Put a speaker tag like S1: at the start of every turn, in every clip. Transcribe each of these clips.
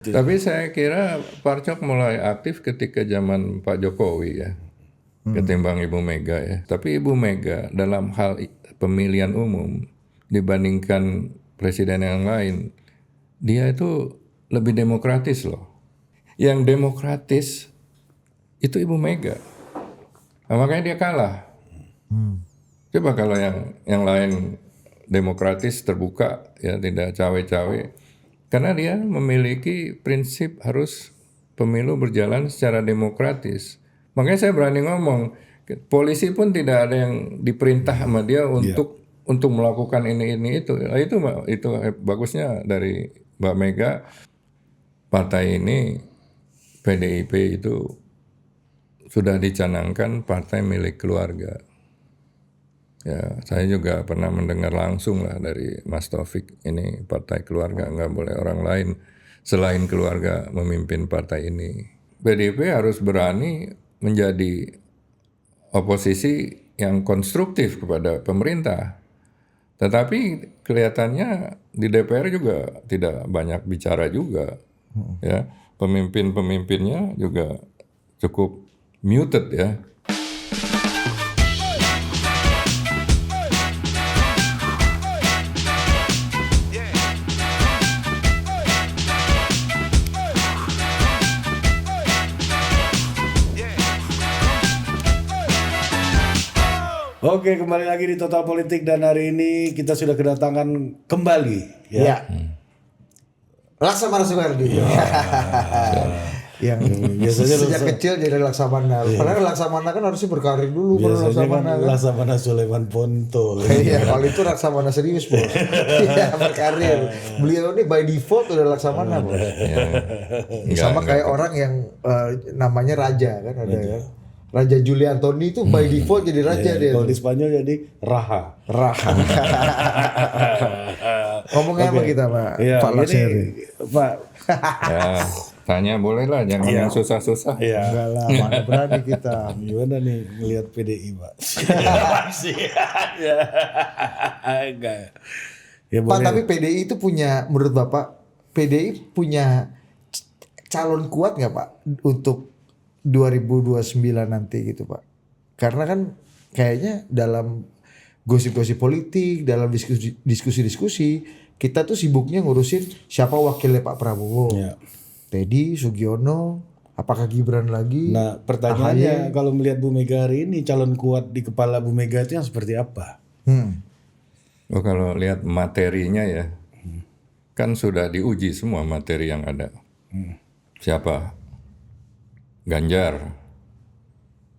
S1: Tapi saya kira Parcok mulai aktif ketika zaman Pak Jokowi ya, ketimbang Ibu Mega ya. Tapi Ibu Mega dalam hal pemilihan umum dibandingkan presiden yang lain, dia itu lebih demokratis loh. Yang demokratis itu Ibu Mega. Nah, makanya dia kalah. Coba kalau yang lain demokratis, terbuka, ya tidak cawe-cawe. Karena dia memiliki prinsip harus pemilu berjalan secara demokratis. Makanya saya berani ngomong, polisi pun tidak ada yang diperintah sama dia untuk melakukan ini itu. Nah, itu bagusnya dari Mbak Mega, partai ini PDIP itu sudah dicanangkan partai milik keluarga. Ya, saya juga pernah mendengar langsung lah dari Mas Taufik, ini partai keluarga, nggak boleh orang lain selain keluarga memimpin partai ini. PDIP harus berani menjadi oposisi yang konstruktif kepada pemerintah. Tetapi kelihatannya di DPR juga tidak banyak bicara juga. Ya, pemimpin-pemimpinnya juga cukup muted ya.
S2: Oke, kembali lagi di Total Politik dan hari ini kita sudah kedatangan kembali ya.
S3: Laksamana Soekardi. Yang
S2: biasanya
S3: sejak kecil jadi Laksamana. Padahal Laksamana kan harusnya berkarir dulu.
S2: Biasanya kan
S3: Laksamana
S2: Laksamana Sulaiman Ponto.
S3: Iya, kalau itu Laksamana serius, Bos. Iya, berkarir. Beliau ini by default udah Laksamana, Bos. Sama kayak orang yang namanya Raja kan ada ya. Raja Juli Antoni itu by default jadi raja dia.
S2: Kalau di Spanyol jadi Raha.
S3: Ngomongnya apa kita, Pak?
S2: Ya,
S3: Pak Lakseri.
S2: Pak.
S1: Ya, tanya boleh lah, jangan yang susah-susah.
S2: Ya.
S3: Enggak lah, mana berani kita.
S2: Gimana nih melihat PDI, Pak? Enggak. Ya,
S3: Pak, tapi PDI itu punya, menurut Bapak, PDI punya calon kuat nggak Pak untuk 2029 nanti gitu Pak? Karena kan kayaknya dalam gosip-gosip politik, dalam diskusi-diskusi, kita tuh sibuknya ngurusin siapa wakilnya Pak Prabowo.
S2: Ya.
S3: Teddy, Sugiono, apakah Gibran lagi?
S2: Nah, pertanyaannya kalau melihat Bu Mega hari ini, calon kuat di kepala Bu Mega itu yang seperti apa?
S1: Oh, kalau lihat materinya ya, kan sudah diuji semua materi yang ada. Siapa? Ganjar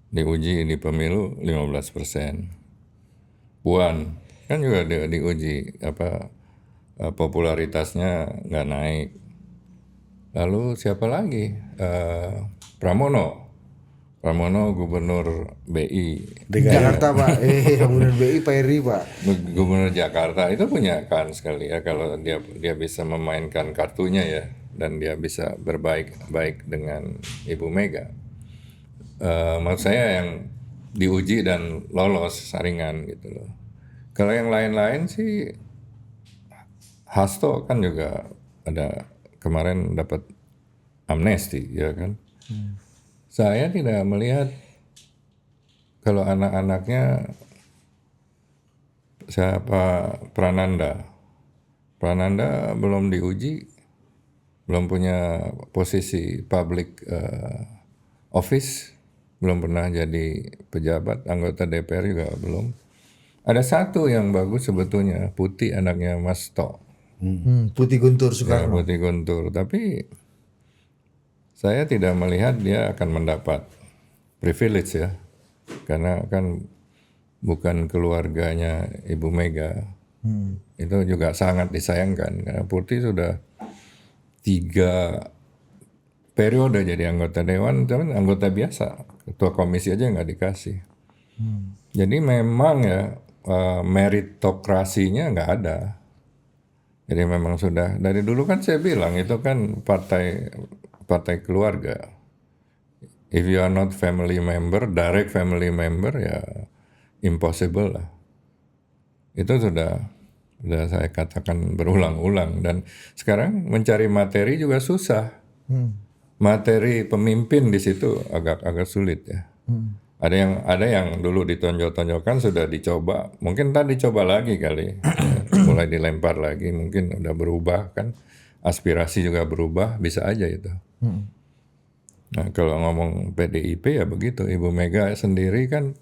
S1: diuji di pemilu 15%. Puan kan juga diuji popularitasnya nggak naik. Lalu siapa lagi? Pramono gubernur BI
S3: Jakarta Pak, gubernur BI Pak Eri Pak.
S1: Gubernur Jakarta itu punya kans sekali ya kalau dia bisa memainkan kartunya ya, dan dia bisa baik dengan Ibu Mega. Maksud saya yang diuji dan lolos saringan gitu loh. Kalau yang lain-lain sih, Hasto kan juga ada kemarin dapat amnesti ya kan. Saya tidak melihat kalau anak-anaknya siapa Prananda belum diuji, belum punya posisi public office, belum pernah jadi pejabat, anggota DPR juga belum. Ada satu yang bagus sebetulnya, Putih, anaknya Mas Tok.
S3: Putih Guntur Soekarno.
S1: Ya, Putih Guntur, tapi saya tidak melihat dia akan mendapat privilege ya, karena kan bukan keluarganya Ibu Mega. Itu juga sangat disayangkan karena Putih sudah 3 periode jadi anggota dewan, tapi anggota biasa, ketua komisi aja nggak dikasih. Jadi memang ya meritokrasinya nggak ada. Jadi memang sudah dari dulu kan saya bilang itu kan partai keluarga. If you are not family member, direct family member ya impossible lah. Itu sudah Udah saya katakan berulang-ulang, dan sekarang mencari materi juga susah. Materi pemimpin di situ agak sulit ya. Ada yang dulu ditonjol-tonjolkan sudah dicoba, mungkin tadi dicoba lagi kali, ya, mulai dilempar lagi, mungkin udah berubah kan, aspirasi juga berubah, bisa aja itu. Nah kalau ngomong PDIP ya begitu, Ibu Mega sendiri kan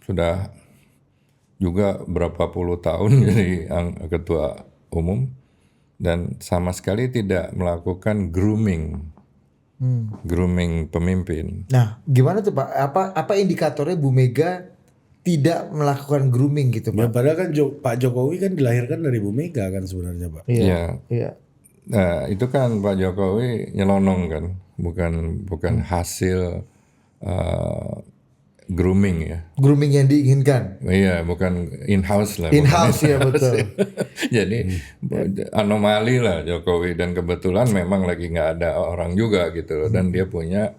S1: sudah juga berapa puluh tahun jadi ketua umum, dan sama sekali tidak melakukan grooming pemimpin.
S3: Nah, gimana tuh Pak? Apa indikatornya Bu Mega tidak melakukan grooming gitu
S2: Ya,
S3: Pak?
S2: padahal kan Pak Jokowi kan dilahirkan dari Bu Mega kan sebenarnya Pak.
S1: Iya.
S3: Iya.
S1: Nah itu kan Pak Jokowi nyelonong kan, bukan hasil grooming ya.
S3: Grooming yang diinginkan.
S1: Iya, bukan in-house lah.
S3: In-house ya betul.
S1: Jadi anomali lah Jokowi, dan kebetulan memang lagi nggak ada orang juga gitu loh, dan dia punya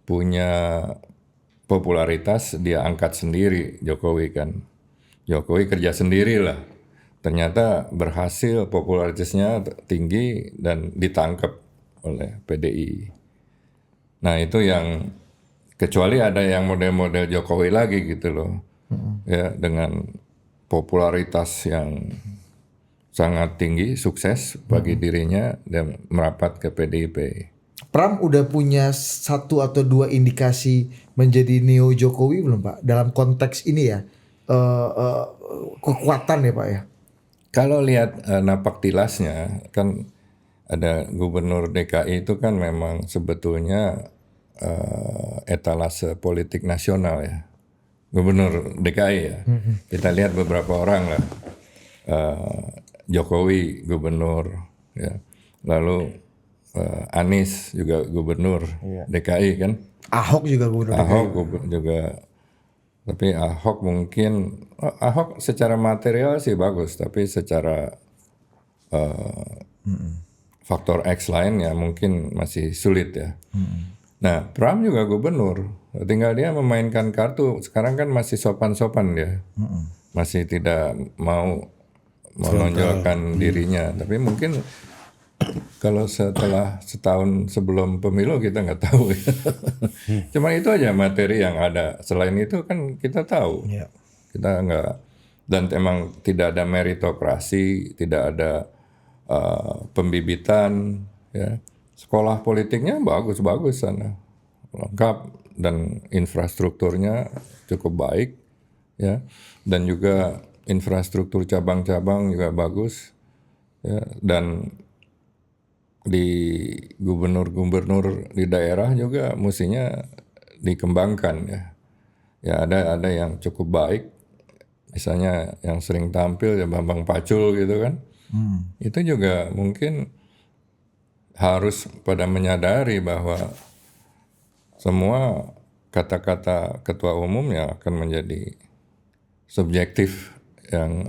S1: punya popularitas, dia angkat sendiri Jokowi kan. Jokowi kerja sendiri lah. Ternyata berhasil, popularitasnya tinggi dan ditangkap oleh PDI. Nah itu yang, kecuali ada yang model-model Jokowi lagi gitu loh, ya dengan popularitas yang sangat tinggi, sukses bagi dirinya dan merapat ke PDIP.
S3: Pram udah punya 1 atau 2 indikasi menjadi neo Jokowi belum Pak? Dalam konteks ini ya, kekuatan ya Pak ya?
S1: Kalau lihat napak tilasnya kan, ada gubernur DKI itu kan memang sebetulnya etalase politik nasional ya, gubernur DKI ya. Kita lihat beberapa orang lah, Jokowi gubernur ya, lalu Anies juga gubernur DKI kan,
S3: Ahok juga gubernur.
S1: Ahok juga. Tapi Ahok mungkin, Ahok secara material sih bagus, tapi secara faktor X lain ya mungkin masih sulit ya. Nah Pram juga gubernur, tinggal dia memainkan kartu. Sekarang kan masih sopan-sopan dia, masih tidak mau menonjolkan dirinya. Tapi mungkin kalau setelah setahun sebelum pemilu kita nggak tahu ya. Cuma itu aja materi yang ada. Selain itu kan kita tahu.
S3: Iya.
S1: Kita nggak, dan emang tidak ada meritokrasi, tidak ada pembibitan. Ya. Sekolah politiknya bagus-bagus sana, lengkap, dan infrastrukturnya cukup baik, ya. Dan juga infrastruktur cabang-cabang juga bagus, ya. Dan di gubernur-gubernur di daerah juga mestinya dikembangkan ya. Ya ada yang cukup baik, misalnya yang sering tampil ya Bambang Pacul gitu kan. Itu juga mungkin harus pada menyadari bahwa semua kata-kata ketua umum yang akan menjadi subjektif, yang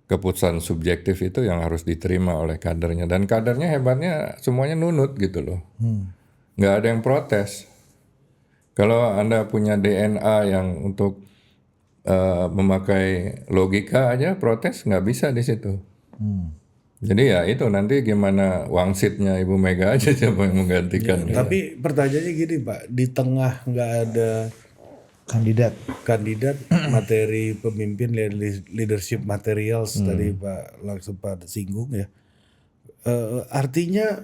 S1: keputusan subjektif itu yang harus diterima oleh kadernya, dan kadernya hebatnya semuanya nunut gitu loh, nggak ada yang protes. Kalau Anda punya DNA yang untuk memakai logika aja, protes nggak bisa di situ. Jadi ya itu nanti gimana wangsitnya Ibu Mega aja siapa yang menggantikan.
S2: Tapi pertanyaannya gini Pak, di tengah nggak ada kandidat materi pemimpin, leadership materials tadi Pak langsung Pak singgung ya. Artinya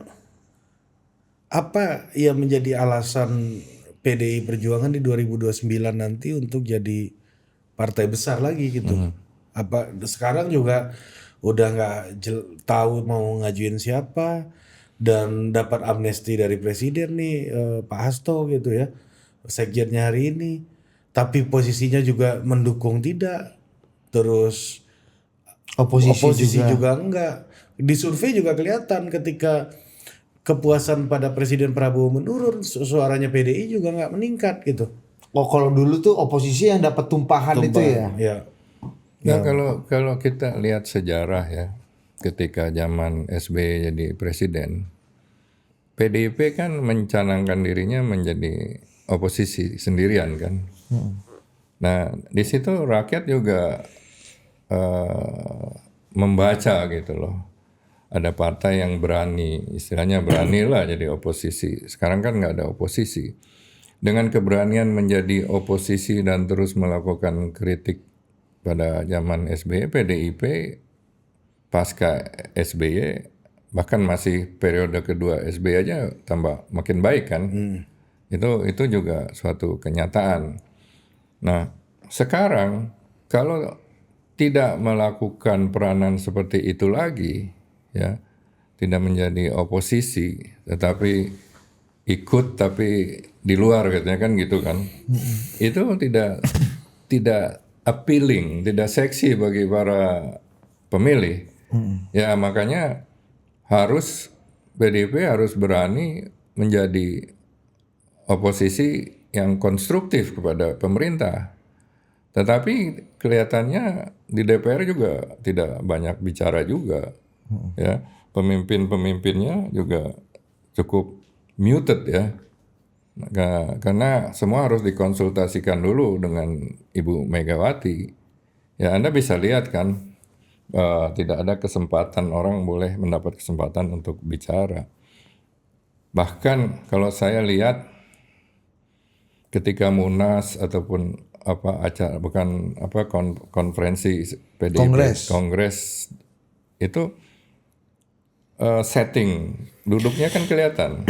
S2: apa yang menjadi alasan PDI Perjuangan di 2029 nanti untuk jadi partai besar lagi gitu? Apa sekarang juga udah nggak tahu mau ngajuin siapa, dan dapat amnesti dari presiden nih Pak Hasto gitu ya, sekjennya hari ini, tapi posisinya juga mendukung tidak, terus oposisi juga enggak. Di survei juga kelihatan ketika kepuasan pada Presiden Prabowo menurun, suaranya PDI juga nggak meningkat gitu.
S3: Oh kalau dulu tuh oposisi yang dapat tumpahan itu ya?
S2: Ya.
S1: Nah, kalau kita lihat sejarah ya, ketika zaman SBY jadi presiden, PDIP kan mencanangkan dirinya menjadi oposisi sendirian kan. Nah, di situ rakyat juga membaca gitu loh. Ada partai yang berani, istilahnya beranilah jadi oposisi. Sekarang kan nggak ada oposisi. Dengan keberanian menjadi oposisi dan terus melakukan kritik pada zaman SBY, PDIP pasca SBY, bahkan masih periode kedua SBY aja tambah makin baik kan. Itu juga suatu kenyataan. Nah, sekarang kalau tidak melakukan peranan seperti itu lagi, ya, tidak menjadi oposisi, tetapi ikut tapi di luar katanya kan gitu kan, itu tidak appealing, tidak seksi bagi para pemilih. Ya makanya PDIP harus berani menjadi oposisi yang konstruktif kepada pemerintah. Tetapi kelihatannya di DPR juga tidak banyak bicara juga. Ya, pemimpin-pemimpinnya juga cukup muted ya. Karena semua harus dikonsultasikan dulu dengan Ibu Megawati. Ya, Anda bisa lihat kan, tidak ada kesempatan orang boleh mendapat kesempatan untuk bicara. Bahkan kalau saya lihat ketika Munas ataupun konferensi PDIP Kongres itu setting duduknya kan kelihatan.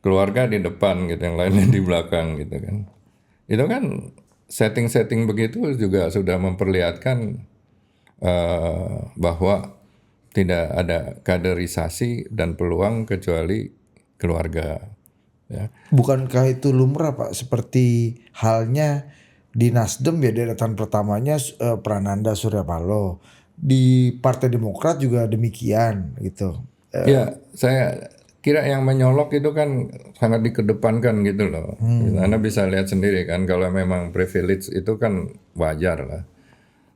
S1: Keluarga di depan gitu, yang lainnya di belakang gitu kan. Itu kan setting begitu juga sudah memperlihatkan bahwa tidak ada kaderisasi dan peluang kecuali keluarga. Ya.
S3: Bukankah itu lumrah Pak? Seperti halnya di Nasdem ya, deretan pertamanya Prananda Suryapalo. Di Partai Demokrat juga demikian gitu.
S1: Ya, saya kira yang menyolok itu kan sangat dikedepankan gitu loh. Anda bisa lihat sendiri kan, kalau memang privilege itu kan wajar lah.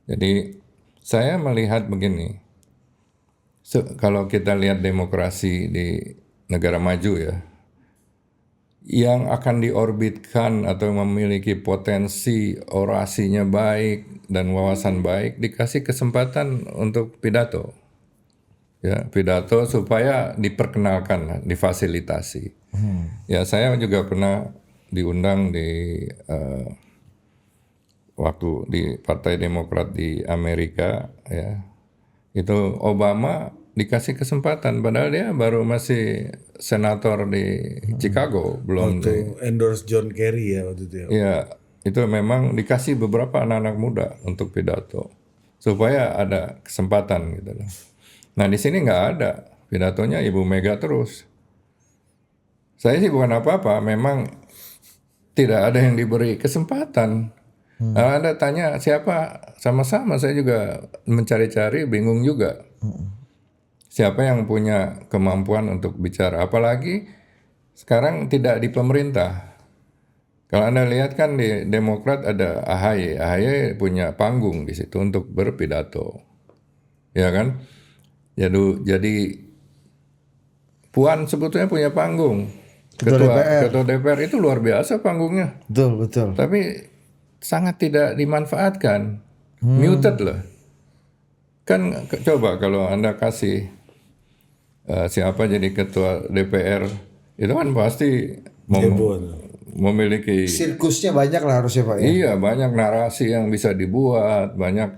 S1: Jadi saya melihat begini, kalau kita lihat demokrasi di negara maju ya, yang akan diorbitkan atau memiliki potensi orasinya baik dan wawasan baik dikasih kesempatan untuk pidato. Ya, pidato supaya diperkenalkan, difasilitasi. Ya, saya juga pernah diundang di waktu di Partai Demokrat di Amerika ya. Itu Obama dikasih kesempatan padahal dia baru masih senator di Chicago, belum
S2: Waktu endorse John Kerry ya waktu itu ya.
S1: ya, itu memang dikasih beberapa anak-anak muda untuk pidato supaya ada kesempatan gitu loh. Nah di sini nggak ada, pidatonya Ibu Mega terus. Saya sih bukan apa-apa, memang tidak ada yang diberi kesempatan. Nah, Anda tanya siapa, sama-sama saya juga mencari-cari, bingung juga. Siapa yang punya kemampuan untuk bicara, apalagi sekarang tidak di pemerintah. Kalau Anda lihat kan di Demokrat ada AHY, AHY punya panggung di situ untuk berpidato, ya kan? Jadi Puan sebetulnya punya panggung. Ketua DPR itu luar biasa panggungnya.
S3: Betul.
S1: Tapi sangat tidak dimanfaatkan, muted loh. Kan coba kalau Anda kasih siapa jadi ketua DPR, itu kan pasti memiliki
S3: sirkusnya banyak lah harusnya Pak ya.
S1: Iya, banyak narasi yang bisa dibuat, banyak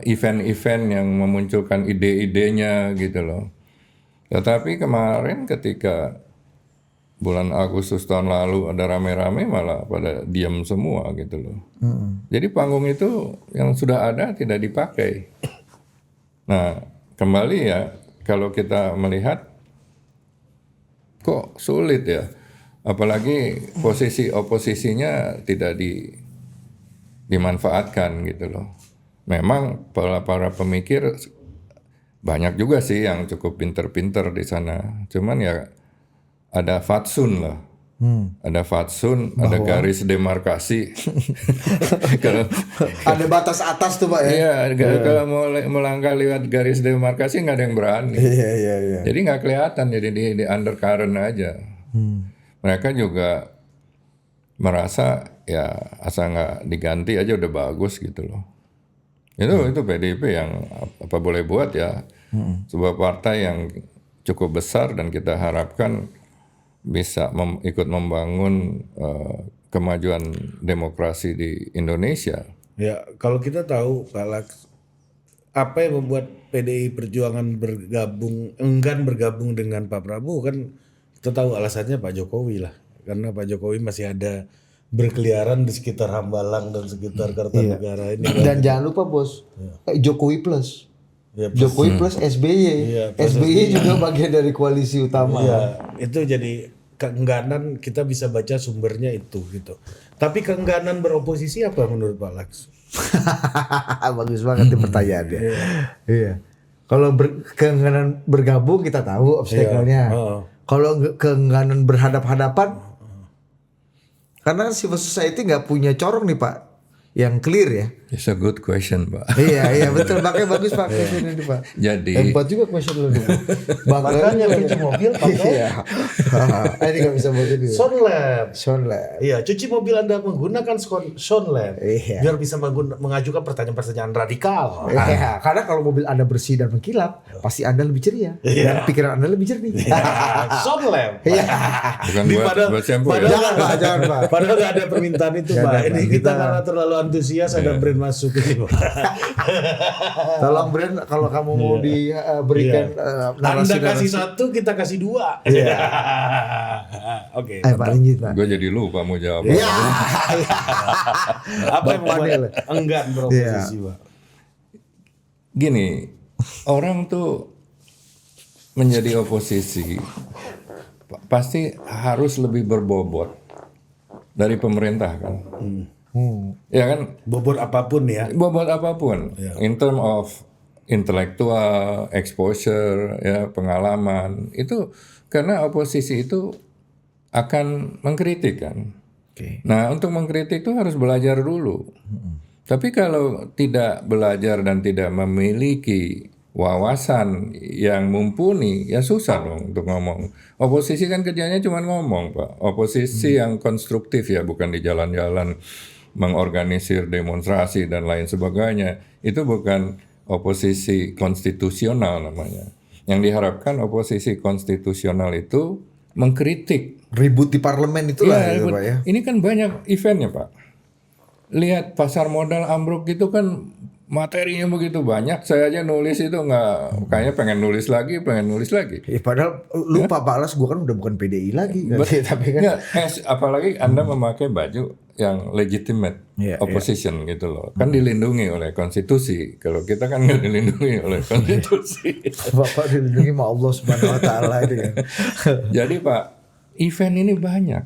S1: event-event yang memunculkan ide-idenya gitu loh. Tetapi kemarin ketika bulan Agustus tahun lalu ada rame-rame malah pada diam semua gitu loh. Jadi panggung itu yang sudah ada tidak dipakai. Nah, kembali ya, kalau kita melihat kok sulit ya. Apalagi posisi oposisinya tidak dimanfaatkan gitu loh. Memang para pemikir banyak juga sih yang cukup pinter-pinter di sana. Cuman ya ada fatsun lah. Ada fatsun, ada garis demarkasi. Kalau
S3: ada batas atas tuh Pak ya.
S1: Iya, kalau mau melangkah lewat garis demarkasi nggak ada yang berani.
S3: Iya.
S1: Jadi nggak kelihatan, jadi di undercurrent aja. Mereka juga merasa ya asal nggak diganti aja udah bagus gitu loh. Itu PDIP yang apa boleh buat ya, sebuah partai yang cukup besar dan kita harapkan bisa ikut membangun kemajuan demokrasi di Indonesia.
S2: Ya, kalau kita tahu Pak Laks, apa yang membuat PDI Perjuangan enggan bergabung dengan Pak Prabowo kan kita tahu alasannya Pak Jokowi lah. Karena Pak Jokowi masih ada berkeliaran di sekitar Hambalang dan sekitar Kartanegara ini.
S3: Dan jangan lupa bos, Jokowi plus.
S2: Ya,
S3: Jokowi plus SBY.
S2: Iya, plus
S3: SBY juga bagian dari koalisi utama.
S2: Ya, itu jadi keengganan, kita bisa baca sumbernya itu gitu. Tapi keengganan beroposisi apa menurut Pak Laks?
S3: Bagus banget nih pertanyaannya. Iya. Kalau keengganan bergabung kita tahu obstacle-nya. Kalau keengganan berhadap-hadapan, karena civil society nggak punya corong nih Pak, yang clear ya.
S1: It's a good question, Pak.
S3: Iya betul, makanya bagus Pak question ini Pak.
S1: Jadi
S3: Hebat juga question lu nih.
S2: Makanya cuci mobil pakai
S3: Iya. Ini nggak bisa buat ini. Sonlab.
S2: Iya, cuci mobil Anda menggunakan Sonlab.
S3: Iya.
S2: Biar bisa mengajukan pertanyaan-pertanyaan radikal.
S3: Iya, karena kalau mobil Anda bersih dan mengkilap, pasti Anda lebih ceria. Dan pikiran Anda lebih jernih.
S2: Sonlab.
S3: Iya.
S1: bukan buat shampoo ya.
S3: Jangan Pak.
S2: Padahal nggak ada permintaan itu
S3: Nggak
S2: Pak.
S3: ada,
S2: Ini
S3: Pak.
S2: kita karena terlalu antusias ada brand masuk ini Pak.
S3: Tolong brand kalau kamu mau diberikan
S2: Anda kasih satu, kita kasih dua.
S3: Iya.
S2: Oke.
S3: Pak lanjut Pak.
S1: Gue jadi lupa mau jawab.
S3: Iya.
S2: Apa yang membuat enggan beroposisi
S3: Iya.
S2: Pak?
S1: Gini, orang tuh menjadi oposisi pasti harus lebih berbobot dari pemerintah kan. Ya kan,
S2: Bobot apapun ya.
S1: bobot apapun, in term of intelektual, exposure, ya pengalaman itu, karena oposisi itu akan mengkritik kan. Nah untuk mengkritik itu harus belajar dulu. Tapi kalau tidak belajar dan tidak memiliki wawasan yang mumpuni, ya susah dong untuk ngomong. Oposisi kan kerjanya cuma ngomong Pak. Oposisi yang konstruktif ya, bukan di jalan-jalan mengorganisir demonstrasi dan lain sebagainya. Itu bukan oposisi konstitusional namanya. Yang diharapkan oposisi konstitusional itu mengkritik.
S3: Ribut di parlemen itulah ya, Pak ya.
S1: Ini kan banyak eventnya Pak. Lihat pasar modal ambruk itu kan materinya begitu banyak. Saya aja nulis itu nggak, kayaknya pengen nulis lagi.
S3: Padahal lupa Pak Las, gue kan udah bukan PDI lagi. Tapi kan
S1: Nggak, apalagi Anda memakai baju yang legitimate opposition gitu loh. Kan dilindungi oleh konstitusi. Kalau kita kan nggak dilindungi oleh konstitusi.
S3: Bapak dilindungi sama Allah Subhanahu Wa Taala itu kan.
S1: Jadi Pak, event ini banyak.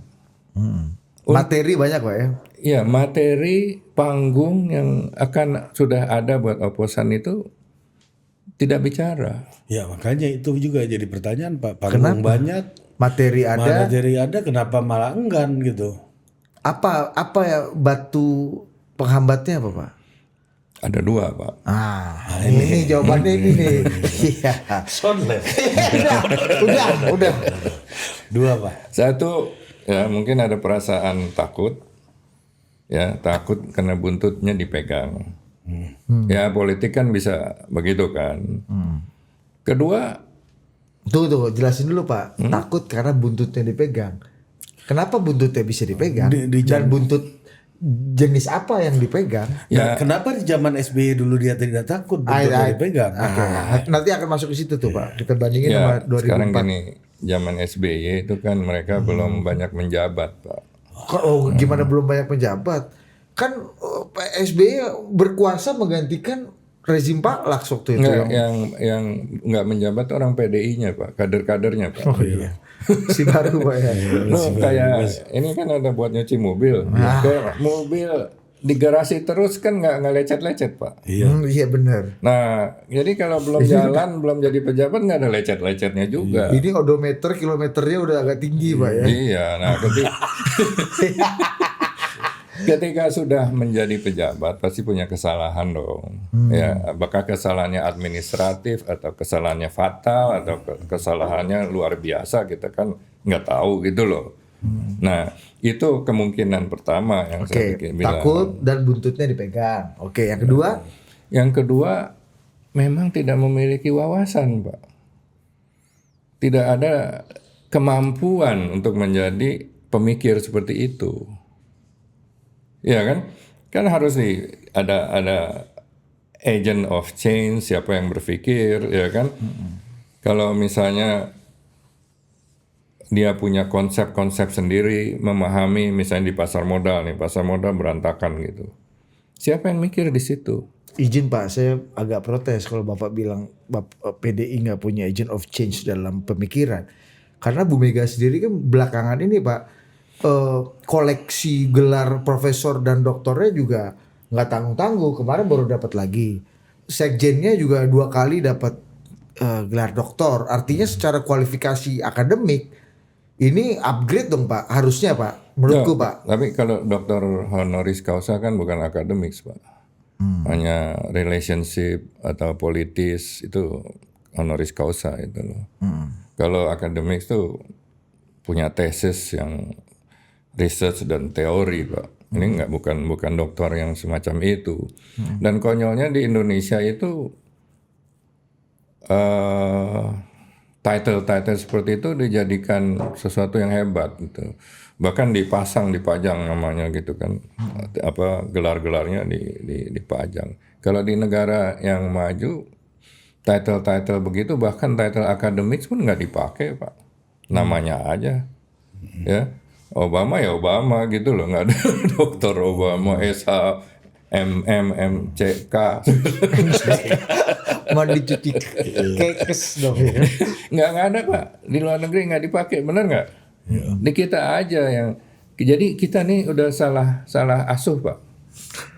S3: Materi banyak Pak ya.
S1: Ya, materi panggung yang sudah ada buat oposan itu tidak bicara.
S2: Ya makanya itu juga jadi pertanyaan Pak. Panggung banyak,
S3: Materi ada.
S2: Kenapa malah enggan gitu?
S3: Apa ya batu penghambatnya apa Pak?
S1: Ada dua Pak.
S3: Ini jawabannya ini nih. Iya.
S2: Sonlab.
S3: Udah.
S2: Dua Pak.
S1: Satu, ya mungkin ada perasaan takut. Ya, takut karena buntutnya dipegang. Ya, politik kan bisa begitu kan. Kedua,
S3: Tuh jelasin dulu Pak. Takut karena buntutnya dipegang. Kenapa buntutnya bisa dipegang? Dan buntut jenis apa yang dipegang?
S2: Ya, kenapa di zaman SBY dulu dia tidak takut buntutnya dipegang?
S3: Nanti akan masuk ke situ tuh Pak. Kita bandingin
S1: ya
S3: sama 2004.
S1: sekarang gini, zaman SBY itu kan mereka belum banyak menjabat Pak.
S3: Gimana belum banyak penjabat? Kan SBY berkuasa menggantikan rezim Pak Laks waktu itu.
S1: Yang nggak menjabat orang PDI-nya Pak, kader-kadernya Pak.
S3: Oh iya. Si baru Pak ya.
S1: Kayak ini kan ada buat nyuci mobil. Kayak mobil di garasi terus kan nggak lecet-lecet Pak.
S3: Iya benar.
S1: Nah, jadi kalau belum jalan, belum jadi pejabat nggak ada lecet-lecetnya juga.
S3: Ini odometer kilometernya udah agak tinggi Pak ya.
S1: Iya, nah ketika sudah menjadi pejabat pasti punya kesalahan dong. Ya, apakah kesalahannya administratif atau kesalahannya fatal atau kesalahannya luar biasa, kita kan nggak tahu gitu loh. Nah, itu kemungkinan pertama yang saya
S3: Oke,
S1: pikir bilang.
S3: takut dan buntutnya dipegang. Oke, yang kedua,
S1: Yang kedua, memang tidak memiliki wawasan, Pak. Tidak ada kemampuan untuk menjadi pemikir seperti itu. Ya kan? Kan harus ada agent of change, siapa yang berpikir, ya kan? Kalau misalnya dia punya konsep-konsep sendiri, memahami misalnya di pasar modal nih, pasar modal berantakan gitu. Siapa yang mikir di situ?
S3: izin Pak, saya agak protes kalau Bapak bilang PDI nggak punya agent of change dalam pemikiran. Karena Bu Mega sendiri kan belakangan ini Pak, koleksi gelar profesor dan doktornya juga nggak tanggung-tanggung. Kemarin baru dapat lagi. Sekjennya juga 2 kali dapat gelar doktor. Artinya secara kualifikasi akademik ini upgrade dong Pak. Harusnya Pak, menurutku
S1: Ya,
S3: Pak.
S1: tapi kalau dokter honoris causa kan bukan akademik, Pak. Hanya relationship atau politis itu honoris causa itu loh. Kalau akademik itu punya tesis yang research dan teori, Pak. Ini bukan dokter yang semacam itu. Dan konyolnya di Indonesia itu title-title seperti itu dijadikan sesuatu yang hebat gitu. Bahkan dipajang namanya gitu kan. Apa gelar-gelarnya dipajang. Kalau di negara yang maju title-title begitu bahkan title akademik pun nggak dipakai, Pak. Namanya aja. Ya. Obama ya Obama gitu loh, nggak ada Dokter Obama SH MCK.
S3: Mau dicuci kekes dong ya.
S1: Nggak ada, Pak. Di luar negeri nggak dipakai, benar nggak? Di kita aja yang, jadi kita nih udah salah asuh, Pak.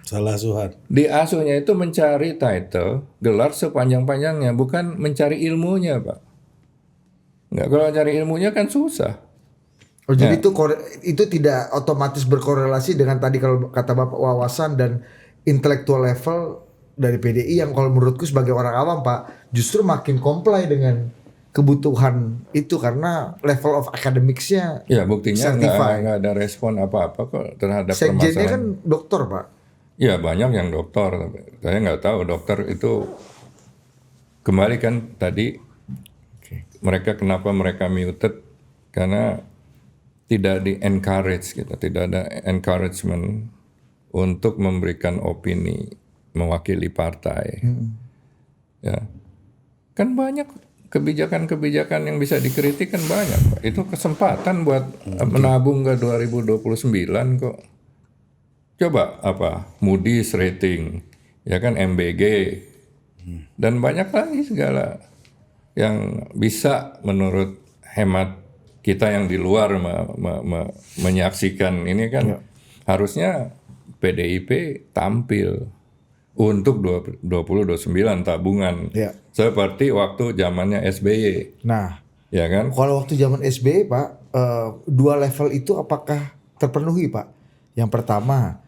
S2: Salah asuhan.
S1: Di asuhnya itu mencari title, gelar sepanjang-panjangnya, bukan mencari ilmunya, Pak. Nggak, kalau cari ilmunya kan susah.
S3: Oh jadi itu tidak otomatis berkorelasi dengan tadi kalau kata Bapak wawasan dan intellectual level dari PDI yang kalau menurutku sebagai orang awam Pak justru makin comply dengan kebutuhan itu karena level of academics-nya
S1: Ya buktinya
S3: certified.
S1: nggak ada respon apa-apa kok terhadap
S3: Sekjennya
S1: permasalahan.
S3: kan dokter Pak.
S1: Ya banyak yang dokter, tapi saya nggak tahu dokter itu kembali kan tadi mereka kenapa mereka muted karena tidak di encourage gitu, tidak ada encouragement untuk memberikan opini mewakili partai. Ya, kan banyak kebijakan-kebijakan yang bisa dikritik kan banyak, Pak. Itu kesempatan buat menabung ke 2029 kok. Coba apa Moody's rating, ya kan MBG, dan banyak lagi segala yang bisa menurut hemat kita yang di luar menyaksikan ini kan harusnya PDIP tampil untuk 2029 tabungan
S3: Ya.
S1: seperti waktu zamannya SBY,
S3: Nah
S1: ya kan?
S3: kalau waktu zaman SBY Pak 2 level itu apakah terpenuhi Pak? Yang pertama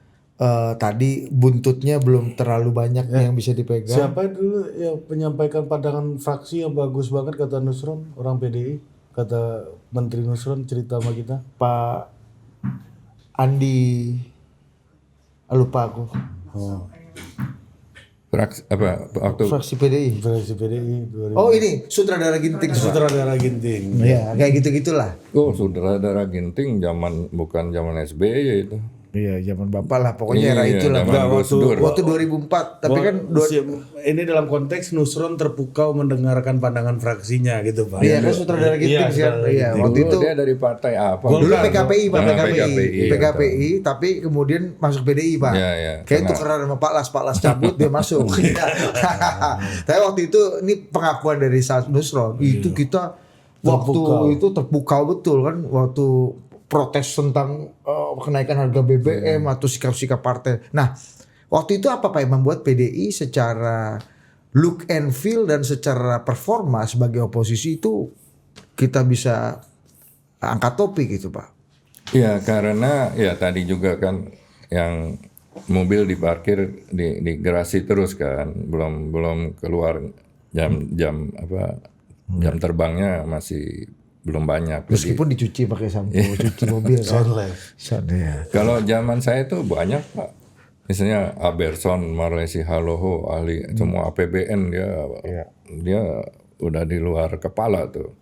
S3: tadi buntutnya belum terlalu banyak yang bisa dipegang.
S2: Siapa dulu yang menyampaikan pandangan fraksi yang bagus banget kata Nusron, orang PDI, kata Menteri Nusron cerita sama kita.
S3: Pak Andi lupa aku.
S2: Oh,
S3: Fraksi PDI.
S2: fraksi PDI 2000.
S3: Oh ini sutradara Ginting. Pak.
S2: Sutradara Ginting.
S3: Iya kayak gitu-gitulah.
S1: Oh, sutradara Ginting bukan zaman SBY itu.
S3: Iya zaman bapak lah pokoknya era
S1: Iya,
S3: itulah.
S1: zaman
S3: Pak.
S1: Gus Dur.
S3: Waktu 2004 tapi kan
S2: Ini dalam konteks Nusron terpukau mendengarkan pandangan fraksinya gitu Pak.
S3: iya kan sutradara Ginting kan. Iya
S1: Dulu
S3: waktu itu
S1: dia dari partai apa?
S3: dulu PKPI Pak
S1: Nah,
S3: PKPI
S1: PKPI,
S3: tapi kemudian masuk PDI Pak.
S1: Iya, iya.
S3: Kayak tukeran sama Pak Las cabut dia masuk. Tapi waktu itu ini pengakuan dari Nusron itu kita waktu itu terpukau betul kan waktu protes tentang kenaikan harga BBM atau sikap-sikap partai. Nah, waktu itu apa Pak yang membuat PDI secara look and feel dan secara performa sebagai oposisi itu kita bisa angkat topi gitu Pak?
S1: Ya karena ya tadi juga kan yang mobil diparkir di garasi terus kan, belum keluar jam terbangnya masih belum banyak. Jadi,
S3: Meskipun dicuci pakai sampo, cuci mobil kan. Ya.
S1: kalau zaman saya itu banyak Pak. Misalnya Aberson, Marlesi Haloho, ahli semua APBN dia udah di luar kepala tuh.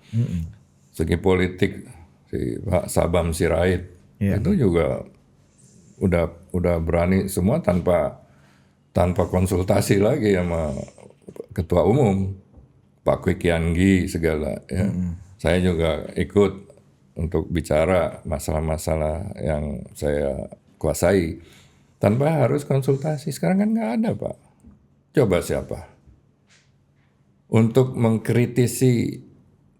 S1: Segi politik si Pak Sabam Sirait itu juga udah berani semua tanpa konsultasi lagi sama ketua umum Pak Kwik Kiangi segala ya. Saya juga ikut untuk bicara masalah-masalah yang saya kuasai tanpa harus konsultasi. Sekarang kan nggak ada Pak. Coba siapa untuk mengkritisi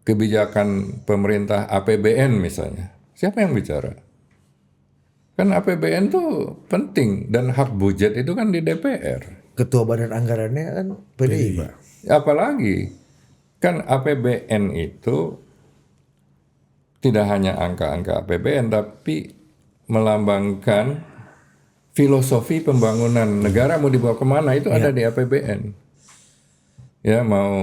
S1: kebijakan pemerintah APBN misalnya, siapa yang bicara? Kan APBN tuh penting dan hak budget itu kan di DPR.
S3: Ketua badan anggarannya kan PDI, Pak.
S1: Apalagi kan APBN itu tidak hanya angka-angka APBN tapi melambangkan filosofi pembangunan negara mau dibawa kemana itu ada di APBN. Ya mau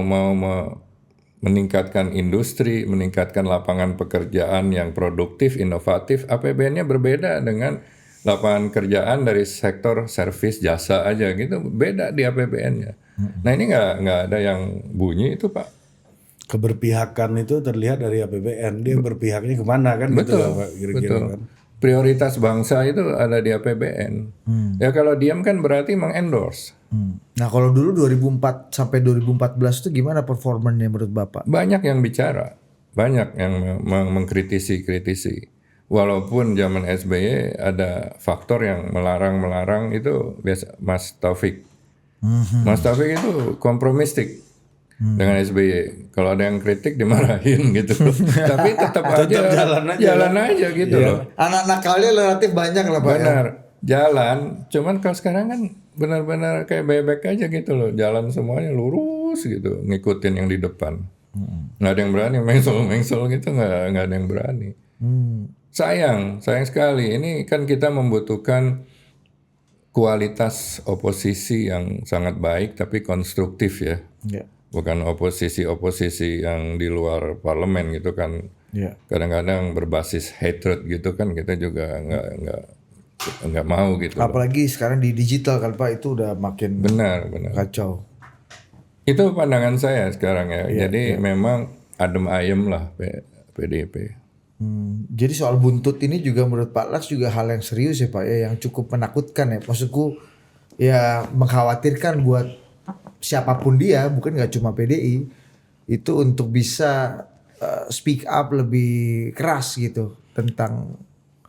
S1: meningkatkan industri, meningkatkan lapangan pekerjaan yang produktif, inovatif, APBN-nya berbeda dengan lapangan kerjaan dari sektor servis jasa aja gitu, beda di APBN-nya. Nah ini nggak ada yang bunyi itu Pak.
S2: Keberpihakan itu terlihat dari APBN, dia berpihaknya kemana kan gitu lah Pak, kira-kira kan.
S1: Prioritas bangsa itu ada di APBN. Ya kalau diam kan berarti mengendorse.
S3: Nah kalau dulu 2004 sampai 2014 itu gimana performanya menurut Bapak?
S1: Banyak yang bicara, banyak yang mengkritisi. Walaupun zaman SBY ada faktor yang melarang itu biasa Mas Taufik. Mas Taufik itu kompromistik dengan SBY. Kalau ada yang kritik dimarahin gitu. Tapi tetap aja jalan aja gitu loh.
S3: Anak nakalnya relatif banyak lah Pak.
S1: Benar, jalan. Cuman kalau sekarang kan benar-benar kayak bebek aja gitu loh. Jalan semuanya lurus gitu, ngikutin yang di depan. Nggak ada yang berani mengsel gitu, nggak ada yang berani. Sayang sekali. Ini kan kita membutuhkan kualitas oposisi yang sangat baik tapi konstruktif ya. Bukan oposisi yang di luar parlemen gitu kan. Kadang-kadang berbasis hatred gitu kan kita juga nggak mau gitu.
S3: Apalagi sekarang di digital kan Pak, itu udah makin
S1: Benar.
S3: kacau.
S1: Itu pandangan saya sekarang ya. Jadi memang adem ayem lah PDIP.
S3: Jadi soal buntut ini juga menurut Pak Laks juga hal yang serius ya Pak ya, yang cukup menakutkan ya. Maksudku ya mengkhawatirkan buat siapapun dia, bukan nggak cuma PDI, itu untuk bisa speak up lebih keras gitu tentang.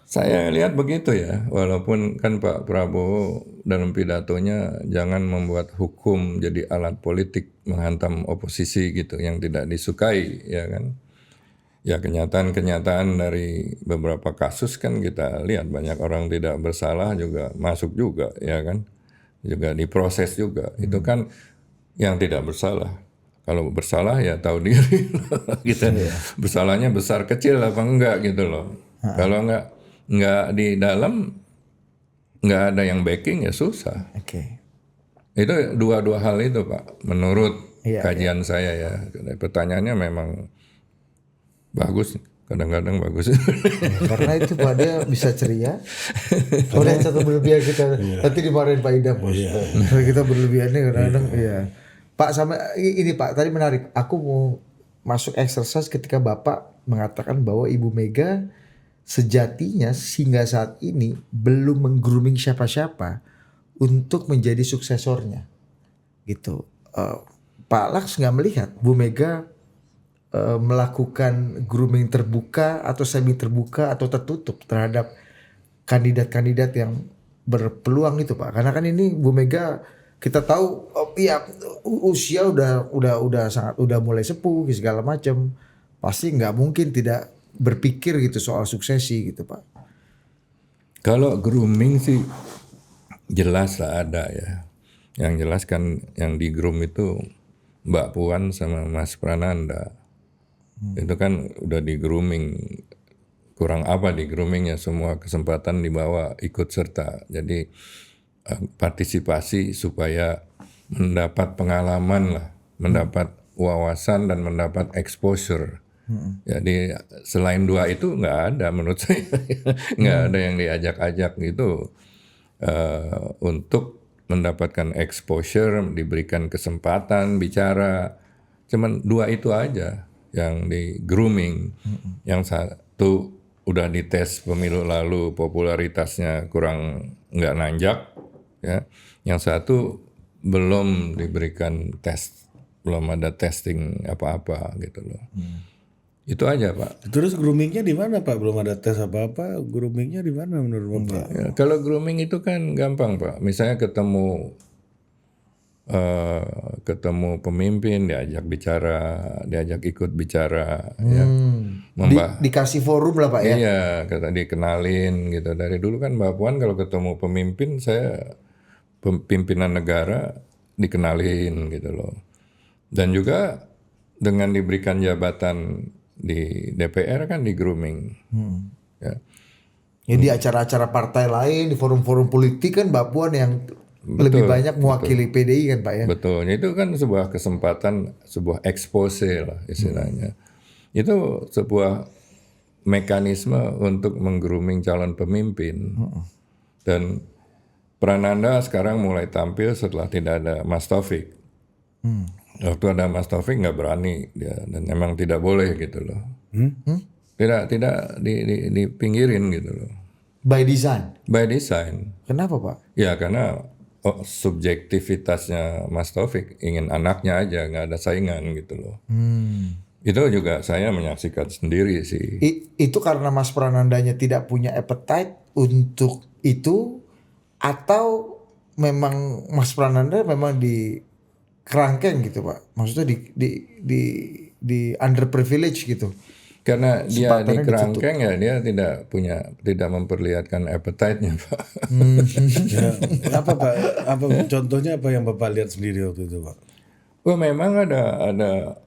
S1: Saya lihat begitu ya, walaupun kan Pak Prabowo dalam pidatonya jangan membuat hukum jadi alat politik menghantam oposisi gitu yang tidak disukai ya kan. Ya kenyataan dari beberapa kasus kan kita lihat banyak orang tidak bersalah juga masuk juga ya kan. Juga diproses juga. Itu kan yang tidak bersalah. Kalau bersalah ya tahu diri kita. Bersalahnya besar kecil apa enggak gitu loh. Kalau enggak di dalam nggak ada yang backing ya susah. Itu dua hal itu Pak. Menurut kajian saya ya. Pertanyaannya memang bagus. Kadang-kadang bagus.
S3: Karena itu Pak dia bisa ceria. Kalau yang satu berlebihan kita nanti dimarahin Pak Idam bos. Kalau kita berlebihannya kadang-kadang Pak sama ini Pak tadi menarik. Aku mau masuk exercise ketika Bapak mengatakan bahwa Ibu Mega sejatinya hingga saat ini belum meng-grooming siapa-siapa untuk menjadi suksesornya. Gitu. Pak Laks nggak melihat Bu Mega melakukan grooming terbuka atau semi terbuka atau tertutup terhadap kandidat-kandidat yang berpeluang itu Pak. Karena kan ini Bu Mega kita tahu usia udah mulai sepuh segala macam. Pasti nggak mungkin tidak berpikir gitu soal suksesi gitu Pak.
S1: Kalau grooming sih jelas lah ada ya. Yang jelas kan yang di groom itu Mbak Puan sama Mas Prananda. Itu kan udah di grooming. Kurang apa di groomingnya, semua kesempatan dibawa ikut serta. Jadi partisipasi supaya mendapat pengalaman lah, mendapat wawasan dan mendapat exposure. Jadi selain dua itu nggak ada menurut saya, nggak ada yang diajak-ajak gitu untuk mendapatkan exposure, diberikan kesempatan bicara. Cuman dua itu aja yang di grooming. Yang satu udah dites pemilu lalu popularitasnya kurang nggak nanjak, ya. Yang satu belum diberikan tes, belum ada testing apa-apa gitu loh. Itu aja Pak.
S2: Terus groomingnya di mana Pak? Belum ada tes apa-apa. Groomingnya di mana menurut Bapak?
S1: Ya, kalau grooming itu kan gampang Pak. Misalnya ketemu pemimpin, diajak bicara, diajak ikut bicara, ya.
S3: Dikasih forum lah Pak ya.
S1: Iya, kata dikenalin gitu. Dari dulu kan Mbak Puan kalau ketemu pemimpin, saya pimpinan negara dikenalin gitu loh. Dan juga dengan diberikan jabatan di DPR kan di grooming. Ya.
S3: Ya di acara-acara partai lain, di forum-forum politik kan Mbak Puan yang lebih banyak mewakili PDI kan Pak ya.
S1: Betul, itu kan sebuah kesempatan, sebuah expose lah istilahnya. Itu sebuah mekanisme untuk menggrooming calon pemimpin. Dan Prananda sekarang mulai tampil setelah tidak ada Mas Taufik. Waktu ada Mas Taufik nggak berani dia, dan emang tidak boleh gitu loh. Tidak dipinggirin gitu loh.
S3: By design.
S1: By design.
S3: Kenapa Pak?
S1: Ya karena subjektivitasnya Mas Taufik ingin anaknya aja, nggak ada saingan gitu loh. Itu juga saya menyaksikan sendiri sih.
S3: Itu karena Mas Pranandanya tidak punya appetite untuk itu, atau memang Mas Prananda memang di kerangkeng gitu Pak? Maksudnya di underprivilege gitu?
S1: Karena dia di
S3: Kesempatannya
S1: kerangkeng ya dia tidak memperlihatkan appetite-nya Pak.
S2: Ya, apa Pak? Apa contohnya apa yang Bapak lihat sendiri waktu itu Pak?
S1: Oh memang ada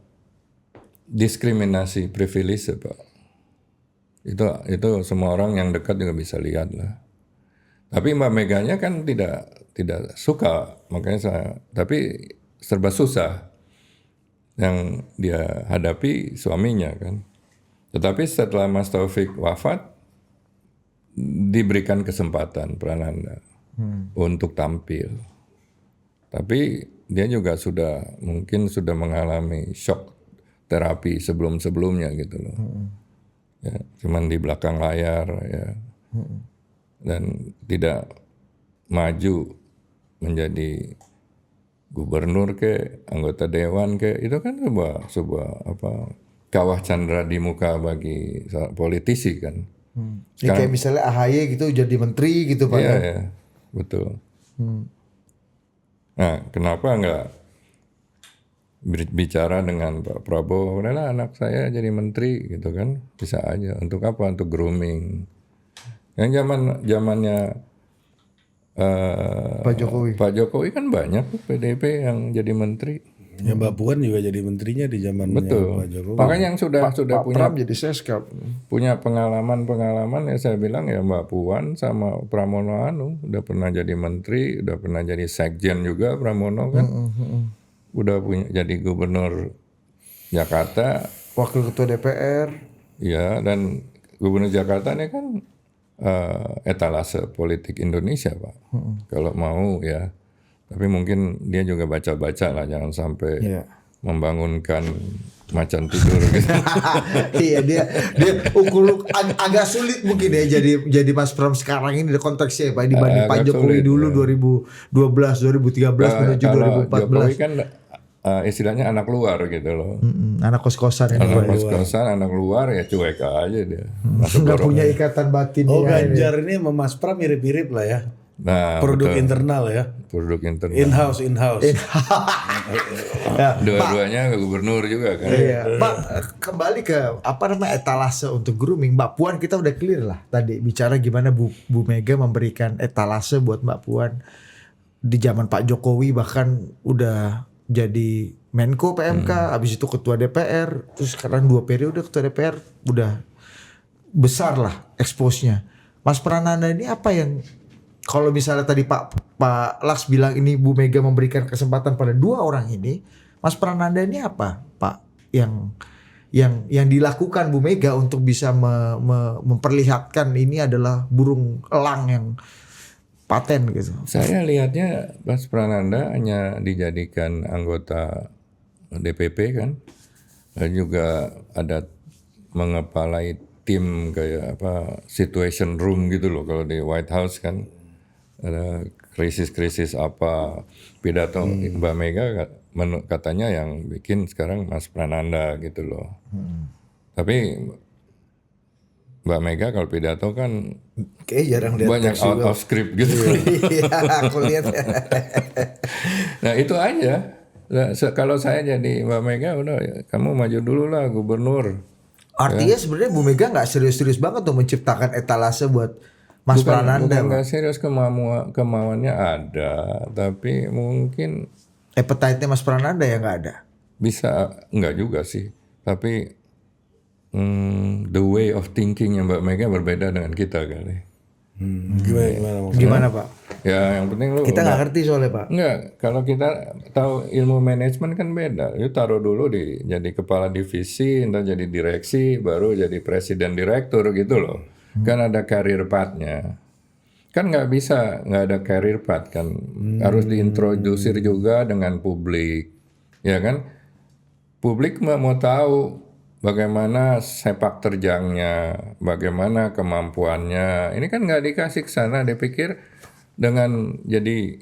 S1: diskriminasi privilege Pak. Itu semua orang yang dekat juga bisa lihat lah. Tapi Mbak Meganya kan tidak suka, makanya tapi serba susah yang dia hadapi suaminya kan. Tetapi setelah Mas Taufik wafat, diberikan kesempatan Prananda untuk tampil. Tapi dia juga mungkin sudah mengalami shock terapi sebelum-sebelumnya gitu loh. Ya, cuman di belakang layar ya. Dan tidak maju menjadi gubernur anggota dewan itu kan sebuah kawah candra di muka bagi politisi kan.
S3: Ya kayak misalnya AHY gitu jadi menteri gitu Pak
S1: Iya,
S3: ya.
S1: ya, betul. Nah, kenapa nggak bicara dengan Pak Prabowo, udahlah anak saya jadi menteri gitu kan, bisa aja. Untuk apa? Untuk grooming. Yang zamannya Pak Jokowi kan banyak tuh PDIP yang jadi menteri.
S2: Ya Mbak Puan juga jadi menterinya di zaman
S1: Betul.
S2: Pak Jokowi.
S1: Makanya yang sudah
S3: Pak
S1: punya
S3: Pram jadi seskap.
S1: punya pengalaman ya saya bilang ya Mbak Puan sama Pramono Anung udah pernah jadi menteri, udah pernah jadi sekjen juga Pramono kan. Udah jadi gubernur Jakarta,
S3: Wakil Ketua DPR.
S1: ya, dan gubernur Jakarta ini kan etalase politik Indonesia Pak. Kalau mau ya. Tapi mungkin dia juga baca-baca lah, jangan sampai membangunkan macan tidur gitu.
S3: Iya dia agak sulit mungkin ya jadi Mas Pram sekarang ini konteksnya Pak dibanding Pak Jokowi dulu 2012 2013 menuju 2014.
S1: Jokowi kan istilahnya anak luar gitu loh.
S3: Anak kos-kosan ini.
S1: Anak kos-kosan, anak luar ya cuek aja dia.
S3: Nggak punya ikatan batin.
S2: Oh Ganjar ini sama Mas Pram mirip-mirip lah ya.
S1: Nah,
S2: Produk
S1: betul.
S2: internal ya.
S1: Produk internal.
S2: In-house.
S3: Ya,
S1: Dua-duanya gubernur juga kan.
S3: Iya. Pak, kembali ke etalase untuk grooming. Mbak Puan kita udah clear lah tadi bicara gimana Bu Mega memberikan etalase buat Mbak Puan di zaman Pak Jokowi, bahkan udah jadi Menko PMK, habis itu ketua DPR, terus sekarang 2 periode ketua DPR, udah besar lah expose-nya. Mas Prananda ini apa yang, kalau misalnya tadi Pak Laks bilang ini Bu Mega memberikan kesempatan pada 2 orang ini, Mas Prananda ini apa Pak yang yang dilakukan Bu Mega untuk bisa memperlihatkan ini adalah burung elang yang paten gitu.
S1: Saya lihatnya Mas Prananda hanya dijadikan anggota DPP kan, dan juga ada mengepalai tim kayak apa situation room gitu loh kalau di White House kan, ada krisis-krisis apa, pidato Mbak Mega katanya yang bikin sekarang Mas Prananda gitu loh. Tapi Mbak Mega kalau pidato kan
S3: Kayak jarang lihat
S1: banyak
S3: teks
S1: out
S3: juga.
S1: of script gitu.
S3: Iya, aku lihat.
S1: Nah itu aja. Nah, kalau saya jadi Mbak Mega udah ya, kamu maju dulu lah gubernur.
S3: Artinya sebenarnya Bu Mega nggak serius-serius banget tuh menciptakan etalase buat Mas Prananda.
S1: Bukan
S3: Pak.
S1: nggak serius kemauannya ada, tapi mungkin
S3: Appetite-nya Mas Prananda ya nggak ada.
S1: bisa nggak juga sih. Tapi the way of thinkingnya Mbak Mega berbeda dengan kita kali.
S2: Gimana maksudnya?
S3: Gimana Pak?
S1: Ya yang penting lu
S3: Kita nggak ngerti soalnya Pak.
S1: enggak, kalau kita tahu ilmu manajemen kan beda. Lu taruh dulu jadi kepala divisi, entar jadi direksi, baru jadi presiden direktur gitu loh. Kan ada career path-nya. Kan nggak bisa nggak ada career path kan. Harus diintrodusir juga dengan publik. Ya kan? Publik mau tahu bagaimana sepak terjangnya, bagaimana kemampuannya. Ini kan nggak dikasih ke sana, dia pikir dengan jadi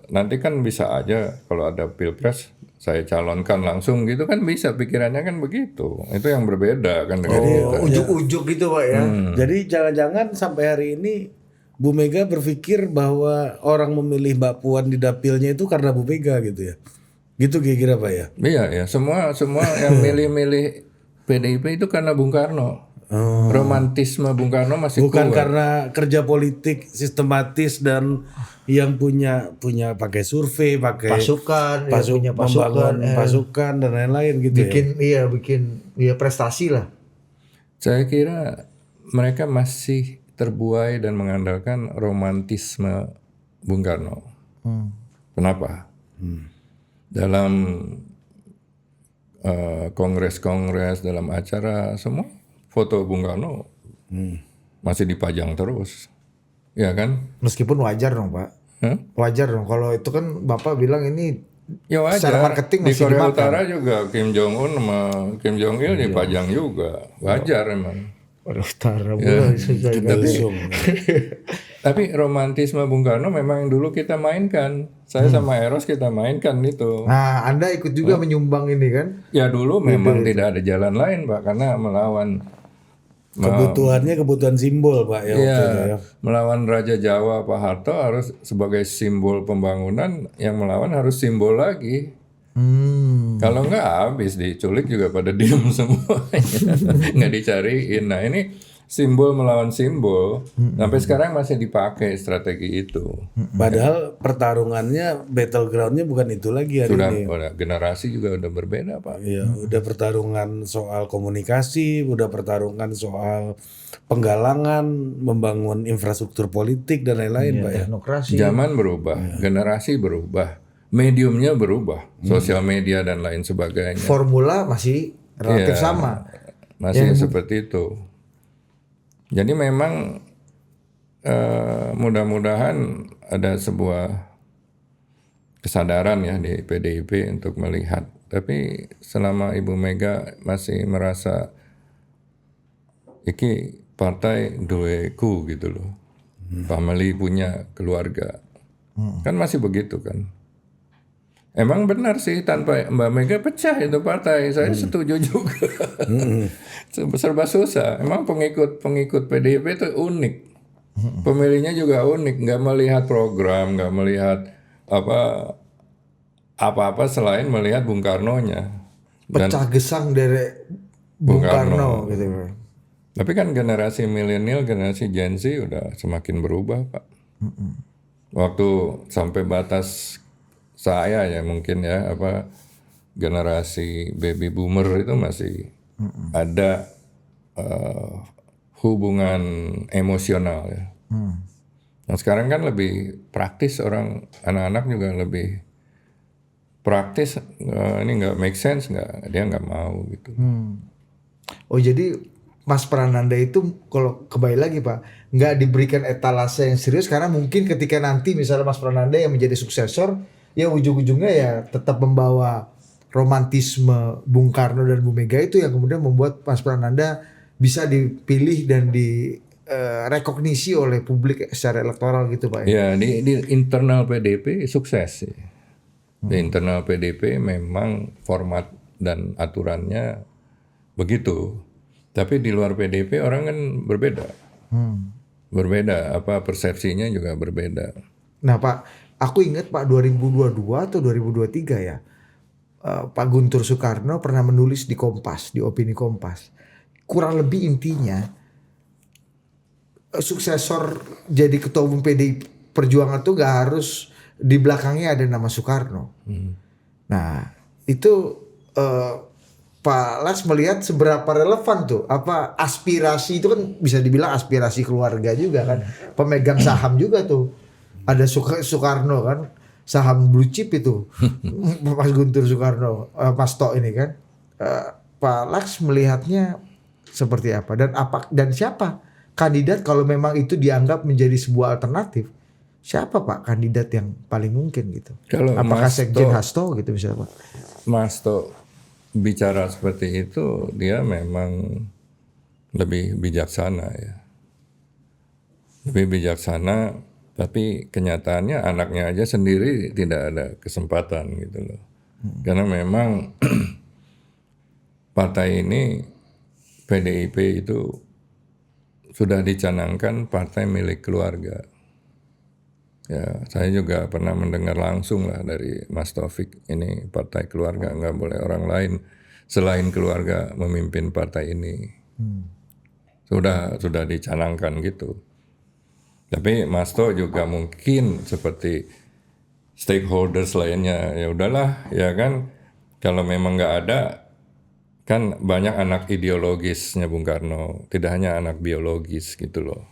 S1: nanti kan bisa aja kalau ada pilpres saya calonkan langsung gitu kan bisa pikirannya kan begitu. Itu yang berbeda kan dengan kita.
S3: Ujuk-ujuk gitu Pak ya.
S2: Jadi jangan-jangan sampai hari ini Bu Mega berpikir bahwa orang memilih Mbak Puan di dapilnya itu karena Bu Mega gitu ya. Gitu kira-kira Pak ya.
S1: Iya ya, semua yang milih-milih PDIP itu karena Bung Karno. Romantisme Bung Karno masih
S2: Bukan
S1: kuat.
S2: karena kerja politik sistematis dan yang punya pakai survei, pakai
S3: Pasukan, ya, punya pasukan,
S2: membangun pasukan dan lain-lain gitu ya.
S3: bikin prestasi lah.
S1: Saya kira mereka masih terbuai dan mengandalkan romantisme Bung Karno. Kenapa? Dalam kongres-kongres, dalam acara semua foto Bung Karno masih dipajang terus, ya kan?
S3: Meskipun wajar dong Pak.
S1: Hah?
S3: Wajar dong. Kalau itu kan Bapak bilang ini
S1: Ya wajar.
S3: secara marketing
S1: Di
S3: masih
S1: Korea
S3: dimakan.
S1: Utara juga Kim Jong Un sama Kim Jong Il dipajang juga, wajar emang.
S3: Korea Utara
S1: Tapi romantisme Bung Karno memang yang dulu kita mainkan. Saya sama Eros kita mainkan itu.
S3: Nah, Anda ikut juga menyumbang ini kan?
S1: Ya dulu memang tidak ada jalan lain Pak, karena melawan
S2: Kebutuhan simbol Pak ya waktu itu ya.
S1: melawan Raja Jawa Pak Harto harus sebagai simbol pembangunan, yang melawan harus simbol lagi. Kalau nggak habis diculik juga pada diem semuanya, nggak dicariin. Nah ini simbol melawan simbol, sampai sekarang masih dipakai strategi itu.
S2: Padahal pertarungannya battlegroundnya bukan itu lagi hari
S1: Sudah
S2: ini.
S1: generasi juga udah berbeda Pak.
S2: Ya, udah pertarungan soal komunikasi, udah pertarungan soal penggalangan, membangun infrastruktur politik dan lain-lain Pak ya.
S3: Teknokrasi.
S1: Zaman berubah, generasi berubah, mediumnya berubah, sosial media dan lain sebagainya.
S3: Formula masih relatif
S1: Iya,
S3: sama.
S1: Masih seperti itu. Jadi memang mudah-mudahan ada sebuah kesadaran ya di PDIP untuk melihat. Tapi selama Ibu Mega masih merasa iki partai dueku gitu loh, family punya keluarga, kan masih begitu kan. Emang benar sih tanpa Mbak Mega pecah itu partai. Saya setuju juga. Serba susah. Emang pengikut PDIP itu unik. Pemilihnya juga unik. Nggak melihat program, nggak melihat apa-apa selain melihat Bung Karno-nya. Dan
S3: Pecah gesang dari Bung Karno gitu.
S1: tapi kan generasi milenial, generasi Gen Z udah semakin berubah Pak. Waktu sampai batas saya ya mungkin ya generasi baby boomer itu masih ada hubungan emosional ya. Nah sekarang kan lebih praktis, anak-anak juga lebih praktis, ini nggak make sense, dia nggak mau gitu.
S3: Oh jadi Mas Prananda itu kalau kembali lagi Pak, nggak diberikan etalase yang serius karena mungkin ketika nanti misalnya Mas Prananda yang menjadi suksesor, ya ujung-ujungnya ya tetap membawa romantisme Bung Karno dan Bu Mega itu yang kemudian membuat Mas Prananda bisa dipilih dan rekognisi oleh publik secara elektoral gitu Pak ya.
S1: Ya di internal PDP sukses sih. Di internal PDP memang format dan aturannya begitu. Tapi di luar PDP orang kan berbeda. Berbeda, persepsinya juga berbeda.
S3: Nah Pak, aku ingat Pak 2022 atau 2023 ya, Pak Guntur Soekarno pernah menulis di Kompas, di opini Kompas. Kurang lebih intinya, suksesor jadi ketua umum PDI Perjuangan tuh gak harus di belakangnya ada nama Soekarno. Nah itu Pak Lars melihat seberapa relevan tuh aspirasi itu kan bisa dibilang aspirasi keluarga juga kan, pemegang saham juga tuh ada Soekarno kan, saham blue chip itu Mas Guntur Soekarno, Mas Tok ini kan. Pak Lars melihatnya seperti apa dan siapa kandidat kalau memang itu dianggap menjadi sebuah alternatif, siapa Pak kandidat yang paling mungkin gitu?
S1: Kalau
S3: Apakah
S1: Mas
S3: Sekjen
S1: Tok-
S3: Hasto gitu misalnya Pak?
S1: Mas Tok bicara seperti itu, dia memang lebih bijaksana ya. Lebih bijaksana, tapi kenyataannya anaknya aja sendiri tidak ada kesempatan gitu loh. Karena memang partai ini, PDIP itu sudah dicanangkan partai milik keluarga. Ya, saya juga pernah mendengar langsung lah dari Mas Taufik, ini partai keluarga, nggak boleh orang lain selain keluarga memimpin partai ini. Sudah dicanangkan gitu. Tapi Mas To juga mungkin seperti stakeholders lainnya, ya udahlah ya kan, kalau memang nggak ada, kan banyak anak ideologisnya Bung Karno, tidak hanya anak biologis gitu loh.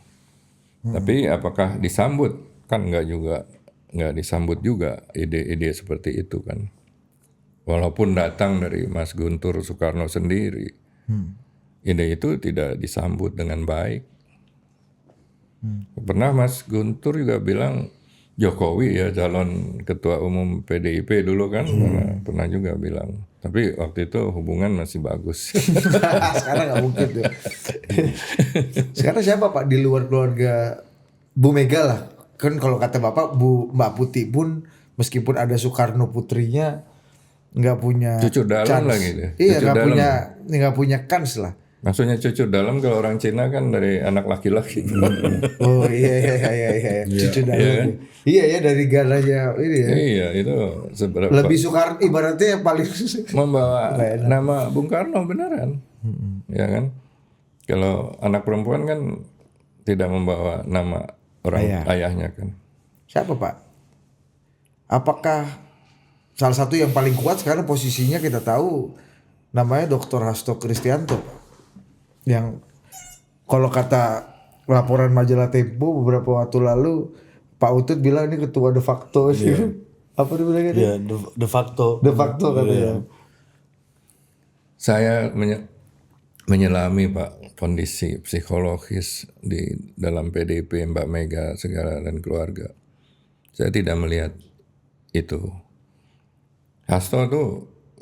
S1: Tapi apakah disambut? Kan nggak disambut juga ide-ide seperti itu kan. Walaupun datang dari Mas Guntur Soekarno sendiri, ide itu tidak disambut dengan baik. Pernah Mas Guntur juga bilang Jokowi ya calon ketua umum PDIP dulu kan, pernah juga bilang. Tapi waktu itu hubungan masih bagus.
S3: Sekarang nggak mungkin tuh. Sekarang siapa Pak di luar keluarga Bu Mega lah? Kan kalau kata Bapak Mbak Putih pun meskipun ada Soekarno putrinya nggak punya
S1: Cucu dalam
S3: chance.
S1: lagi deh.
S3: Iya
S1: Cucu dalam.
S3: nggak punya kans lah.
S1: Maksudnya cucu dalam kalau orang Cina kan dari anak laki-laki.
S3: Oh iya. Cucu dalam.
S1: Iya kan?
S3: Iya ya dari garanya ini ya.
S1: Iya itu seberapa
S3: Lebih Soekarno ibaratnya yang paling
S1: membawa nama Bung Karno beneran, ya kan? Kalau anak perempuan kan tidak membawa nama orang ayahnya kan.
S3: Siapa Pak? Apakah salah satu yang paling kuat sekarang posisinya kita tahu namanya Dr. Hasto Kristianto, yang kalau kata laporan majalah Tempo beberapa waktu lalu Pak Utut bilang ini ketua de facto sih. Apa dia bilangnya?
S2: Ya, de facto.
S3: De facto katanya.
S1: Saya menyelami Pak kondisi psikologis di dalam PDIP Mbak Mega segala dan keluarga. Saya tidak melihat itu. Hasto tuh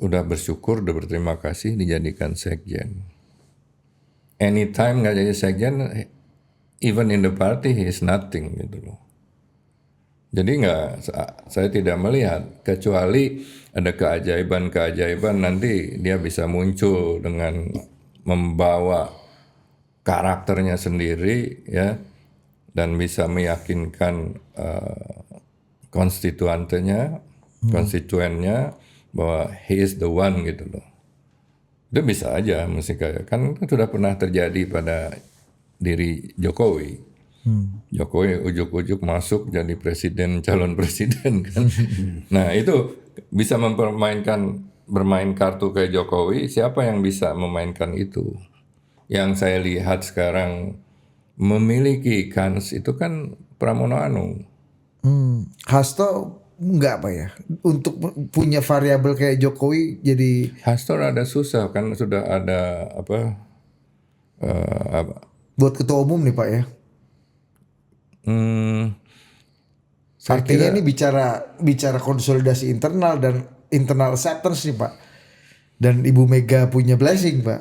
S1: udah bersyukur, udah berterima kasih dijadikan sekjen. Anytime nggak jadi sekjen, even in the party he is nothing gitu loh. Jadi saya tidak melihat, kecuali ada keajaiban nanti dia bisa muncul dengan membawa karakternya sendiri ya, dan bisa meyakinkan konstituennya bahwa he is the one gitu loh. Itu bisa aja, mesti kayak kan sudah pernah terjadi pada diri Jokowi. Jokowi ujuk-ujuk masuk jadi calon presiden kan. Nah itu bisa bermain kartu kayak Jokowi. Siapa yang bisa memainkan itu? Yang saya lihat sekarang memiliki kans itu kan Pramono Anung.
S3: Hasto enggak Pak ya, untuk punya variabel kayak Jokowi jadi
S1: Hasto ada susah kan, sudah ada apa?
S3: Buat ketua umum nih Pak ya.
S1: Saya
S3: Artinya
S1: kira
S3: ini bicara konsolidasi internal dan internal acceptance nih Pak. Dan Ibu Mega punya blessing Pak.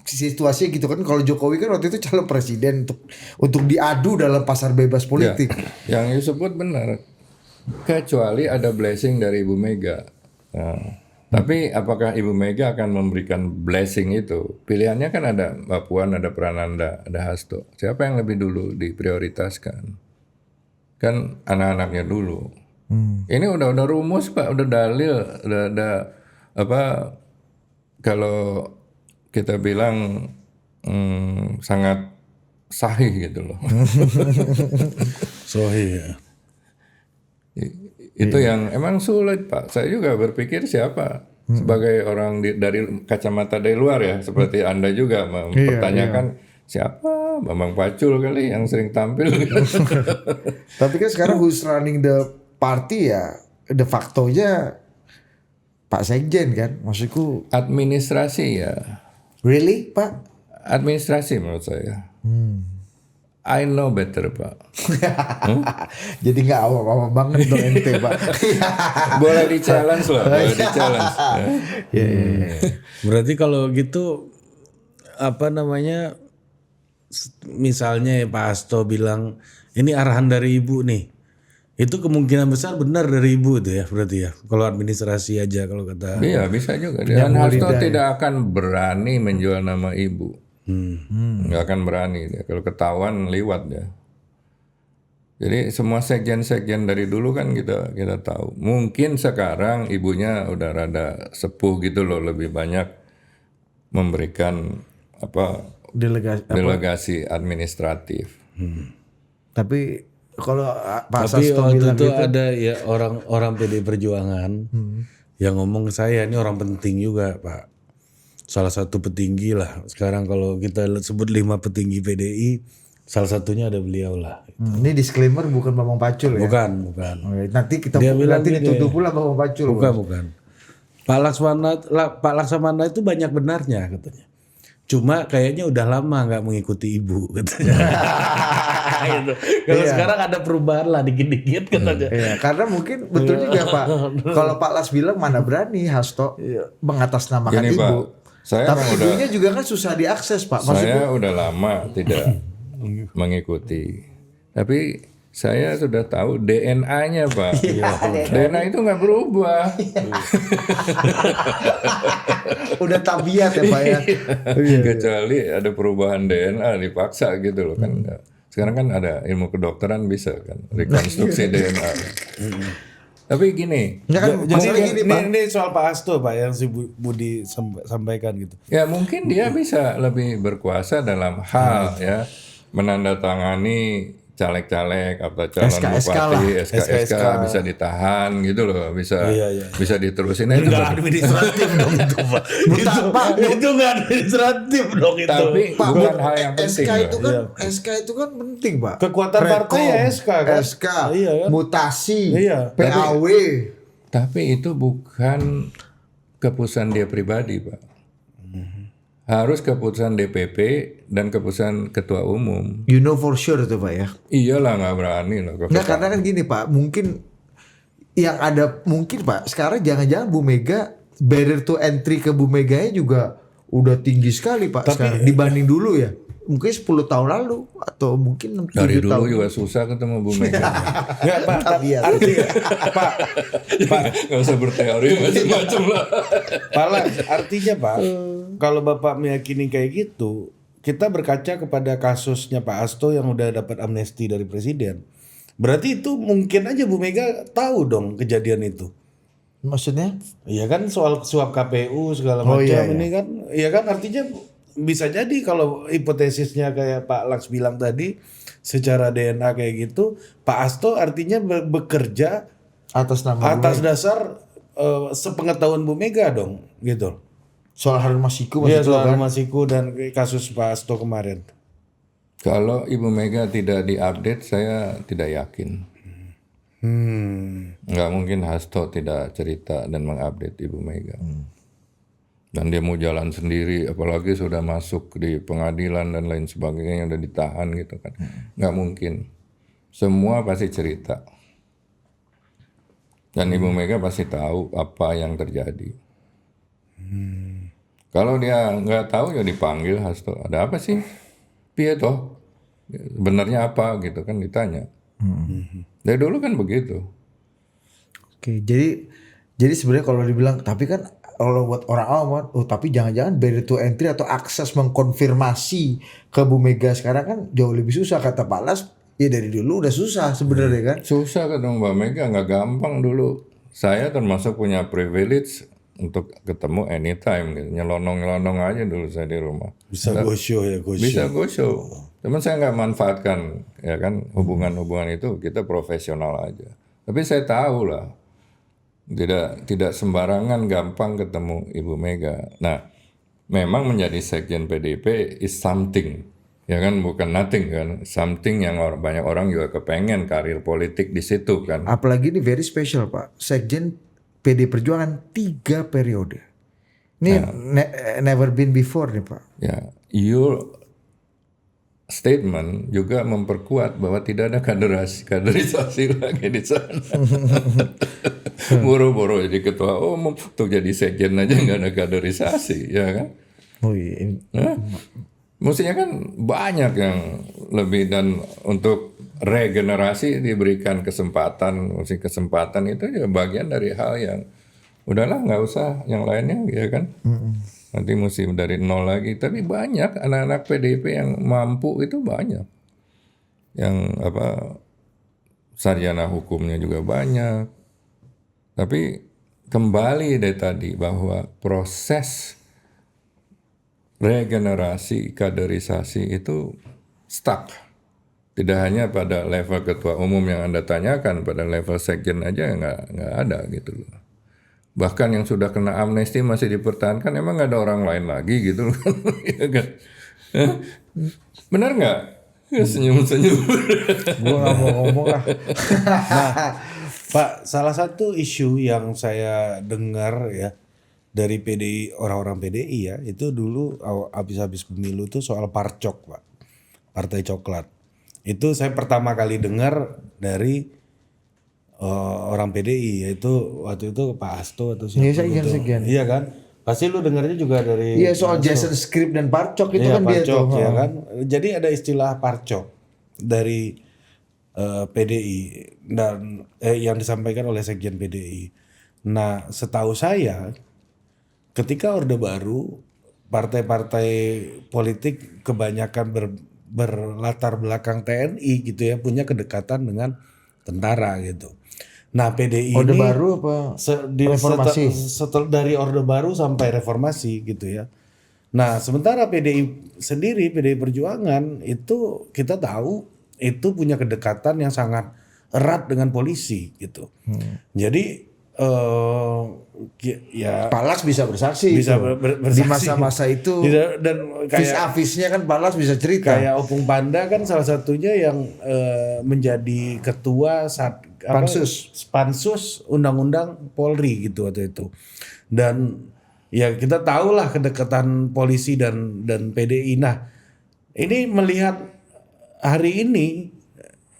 S3: Situasinya gitu kan, kalau Jokowi kan waktu itu calon presiden untuk diadu dalam pasar bebas politik.
S1: ya, yang disebut benar. Kecuali ada blessing dari Ibu Mega. Nah, tapi apakah Ibu Mega akan memberikan blessing itu? Pilihannya kan ada Mbak Puan, ada Prananda, ada Hasto. Siapa yang lebih dulu diprioritaskan? Kan anak-anaknya dulu. Ini udah rumus Pak, udah dalil, udah ada apa? Kalau kita bilang sangat sahih gitu loh.
S2: Sohi ya.
S1: Itu yang emang sulit Pak. Saya juga berpikir siapa sebagai orang dari kacamata dari luar ya, seperti Anda juga mempertanyakan siapa Bambang Pacul kali yang sering tampil.
S3: Tapi kan sekarang who's running the party ya de facto-nya Pak Sekjen kan, maksudku.
S1: Administrasi ya.
S3: Really Pak?
S1: Administrasi menurut saya. I know better Pak.
S3: Jadi nggak awam-awam banget dong ente Pak.
S1: Boleh di challenge loh, boleh di challenge.
S2: Berarti kalau gitu apa namanya, misalnya ya Pak Hasto bilang ini arahan dari Ibu nih, itu kemungkinan besar benar dari Ibu itu ya berarti ya, kalau administrasi aja kalau kata.
S1: Iya bisa juga. Dan Hasto tidak akan berani menjual nama Ibu. Nggak akan berani dia. Kalau ketahuan liwat ya. Jadi semua sekjen-sekjen dari dulu kan kita tahu. Mungkin sekarang ibunya udah rada sepuh gitu loh, lebih banyak memberikan apa delegasi administratif.
S3: Tapi kalau Pak
S2: Tapi
S3: Sasto
S2: waktu
S3: bilang
S2: itu
S3: gitu,
S2: ada ya orang PD Perjuangan yang ngomong ke saya, ini orang penting juga Pak. Salah satu petinggi lah. Sekarang kalau kita sebut 5 petinggi PDI, salah satunya ada beliau lah.
S3: ini disclaimer bukan Bambang Pacul ya.
S2: Bukan.
S3: Oke, nanti kita
S2: Dia bilang
S3: nanti
S2: gini,
S3: dituduh pula Bambang Pacul.
S2: Bukan. Pak Laksamana itu banyak benarnya katanya. Cuma kayaknya udah lama nggak mengikuti Ibu katanya. Gitu. Kalau sekarang ada perubahan lah dikit-dikit katanya.
S3: Iya, karena mungkin betul juga Pak. Kalau Pak Las bilang mana berani Hasto mengatasnamakan
S1: Gini,
S3: Ibu.
S1: Pak, saya
S3: Tapi
S1: emang
S3: ibunya juga kan susah diakses Pak.
S1: Saya udah lama tidak mengikuti. Tapi saya sudah tahu DNA-nya Pak. DNA itu nggak berubah.
S3: Udah tabiat ya Pak ya.
S1: Kecuali ada perubahan DNA dipaksa gitu loh kan. Sekarang kan ada ilmu kedokteran bisa kan rekonstruksi DNA. Tapi gini,
S2: Jadi ini soal Pak Hasto Pak yang si Budi sampaikan gitu.
S1: ya mungkin dia bisa lebih berkuasa dalam hal ya menandatangani caleg-caleg atau calon bupati, SK bisa ditahan gitu loh, bisa diterusin. Itu
S2: Enggak administratif dong itu Pak. Itu nggak administratif dong itu.
S1: Tapi
S3: Pak,
S1: bukan hal yang penting.
S3: SK itu kan penting Pak.
S2: Kekuatan partai ya SK kan.
S3: SK,
S2: Iya kan?
S3: mutasi,
S2: Iya.
S3: PAW.
S1: Tapi itu bukan keputusan dia pribadi Pak. Harus keputusan DPP dan keputusan ketua umum.
S3: You know for sure itu Pak ya.
S1: Iyalah nggak berani loh.
S3: Nggak, karena kan gini Pak, mungkin yang ada mungkin Pak sekarang jangan-jangan Bu Mega barrier to entry ke Bu Meganya juga udah tinggi sekali Pak sekarang dibanding dulu ya. Mungkin 10 tahun lalu atau mungkin 7
S1: Dari dulu
S3: tahun.
S1: juga susah ketemu Bu Mega.
S2: Enggak Pak, artinya Pak,
S1: Nggak usah berteori macam-macam lah.
S2: Pak Laks, artinya Pak, kalau Bapak meyakini kayak gitu, kita berkaca kepada kasusnya Pak Hasto yang udah dapat amnesti dari presiden. Berarti itu mungkin aja Bu Mega tahu dong kejadian itu.
S3: Maksudnya?
S2: Iya kan soal suap KPU segala macam ini kan, iya kan artinya bisa jadi kalau hipotesisnya kayak Pak Laks bilang tadi, secara DNA kayak gitu, Pak Hasto artinya bekerja
S3: Atas nama
S2: atas dasar sepengetahuan Bu Mega dong, gitu.
S3: soal Harun Masiku
S2: Iya
S3: maksud lo
S2: soal
S3: kan?
S2: Masiku dan kasus Pak Hasto kemarin.
S1: Kalau Ibu Mega tidak diupdate, saya tidak yakin. Nggak mungkin Hasto tidak cerita dan mengupdate Ibu Mega. Dan dia mau jalan sendiri, apalagi sudah masuk di pengadilan dan lain sebagainya, udah ditahan gitu kan. Nggak mungkin. Semua pasti cerita. Dan Ibu Mega pasti tahu apa yang terjadi. Kalau dia nggak tahu ya dipanggil, Hasto. Ada apa sih? Piye toh? Benarnya apa gitu kan ditanya. Dari dulu kan begitu.
S3: Oke, jadi sebenarnya kalau dibilang, tapi kan kalau buat orang awam, tapi jangan-jangan barrier to entry atau akses mengkonfirmasi ke Bu Mega sekarang kan jauh lebih susah, kata Pak Las. Ya dari dulu udah susah sebenarnya kan.
S1: Susah ketemu Mbak Mega, nggak gampang dulu. Saya termasuk punya privilege untuk ketemu anytime gitu. Nyelonong-nyelonong aja dulu saya di rumah.
S2: Bisa go show ya, go show.
S1: Bisa go show. Cuman saya nggak manfaatkan ya kan hubungan-hubungan itu, kita profesional aja. Tapi saya tahu lah tidak sembarangan gampang ketemu Ibu Mega. Nah, memang menjadi sekjen PDIP is something. Ya kan bukan nothing kan, something yang banyak orang juga kepengen karir politik di situ kan.
S3: Apalagi ini very special Pak, sekjen PD Perjuangan 3 periode. Ini never been before nih Pak.
S1: Ya, your statement juga memperkuat bahwa tidak ada kaderisasi lagi di sana. Boro-boro jadi ketua umum, untuk jadi sekjen aja nggak ada kaderisasi, ya kan?
S3: Oh iya.
S1: Mestinya kan banyak yang lebih, dan untuk regenerasi diberikan kesempatan, mesti kesempatan itu ya bagian dari hal yang udahlah nggak usah yang lainnya ya kan. Nanti mesti dari nol lagi. Tapi banyak anak-anak PDIP yang mampu itu banyak. Yang sarjana hukumnya juga banyak. Tapi kembali dari tadi bahwa proses regenerasi, kaderisasi itu stuck. Tidak hanya pada level ketua umum yang Anda tanyakan, pada level sekjen aja nggak ada gitu loh. Bahkan yang sudah kena amnesti masih dipertahankan, emang nggak ada orang lain lagi gitu loh. Benar nggak? Ya, senyum-senyum.
S3: Gue gak mau ngomong lah.
S2: Pak, salah satu isu yang saya dengar ya dari PDI, orang-orang PDI ya, itu dulu habis-habis pemilu tuh soal parcok Pak, partai coklat. Itu saya pertama kali dengar dari orang PDI, yaitu waktu itu Pak Hasto atau siapa gitu. Iya kan? Pasti lu dengarnya juga dari.
S3: Iya soal Jason Script dan parcok itu kan
S2: parcok,
S3: dia tuh.
S2: Ya kan? Jadi ada istilah parcok dari PDI dan yang disampaikan oleh sekjen PDI. Nah, setahu saya ketika Orde Baru, partai-partai politik kebanyakan berlatar belakang TNI gitu ya, punya kedekatan dengan tentara gitu. Nah PDI
S3: Orde
S2: ini
S3: Baru apa reformasi?
S2: Setelah dari Orde Baru sampai reformasi gitu ya. Nah sementara PDI sendiri, PDI Perjuangan itu kita tahu itu punya kedekatan yang sangat erat dengan polisi gitu. Jadi ya
S3: Palas bisa bersaksi,
S2: bisa
S3: gitu.
S2: bersaksi
S3: Di masa-masa itu.
S2: Dan
S3: Vis-a-visnya kan Palas bisa cerita.
S2: Kayak Opung Panda kan salah satunya yang menjadi ketua Pansus Undang-Undang Polri gitu waktu itu. Dan ya kita tahulah kedekatan polisi dan PDI. Nah ini melihat hari ini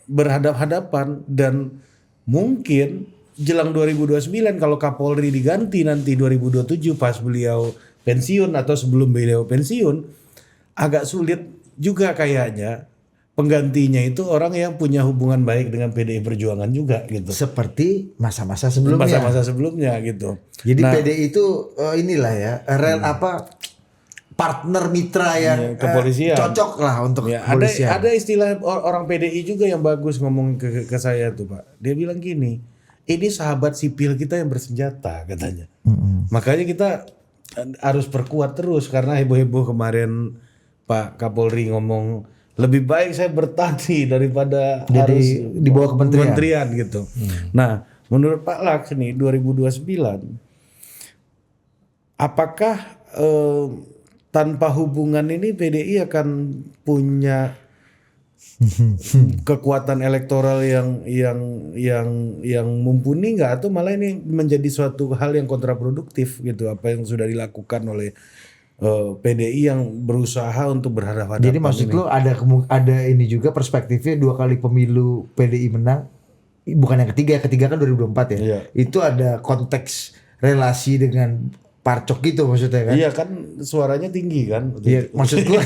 S2: berhadap-hadapan dan mungkin jelang 2029 kalau Kapolri diganti nanti 2027 pas beliau pensiun atau sebelum beliau pensiun, agak sulit juga kayaknya penggantinya itu orang yang punya hubungan baik dengan PDI Perjuangan juga gitu.
S3: Seperti masa-masa sebelumnya.
S2: Masa-masa sebelumnya gitu.
S3: Jadi PDI itu inilah ya partner mitra yang
S2: kepolisian.
S3: Cocok lah untuk kepolisian.
S2: Ada istilah orang PDI juga yang bagus ngomong ke saya tuh Pak. Dia bilang gini, ini sahabat sipil kita yang bersenjata katanya. Makanya kita harus perkuat terus karena heboh-heboh kemarin Pak Kapolri ngomong lebih baik saya bertani daripada harus
S3: di bawah kementerian
S2: gitu. Nah, menurut Pak Laks nih 2029 apakah tanpa hubungan ini PDI akan punya kekuatan elektoral yang mumpuni nggak, atau malah ini menjadi suatu hal yang kontraproduktif gitu apa yang sudah dilakukan oleh PDI yang berusaha untuk berhadapan.
S3: Jadi maksud lu ada ini juga perspektifnya 2 kali pemilu PDI menang, bukan yang ketiga kan 2024 ya.
S2: Iya.
S3: Itu ada konteks relasi dengan Parcok gitu maksudnya kan?
S2: Iya kan suaranya tinggi kan.
S3: Iya, maksud gua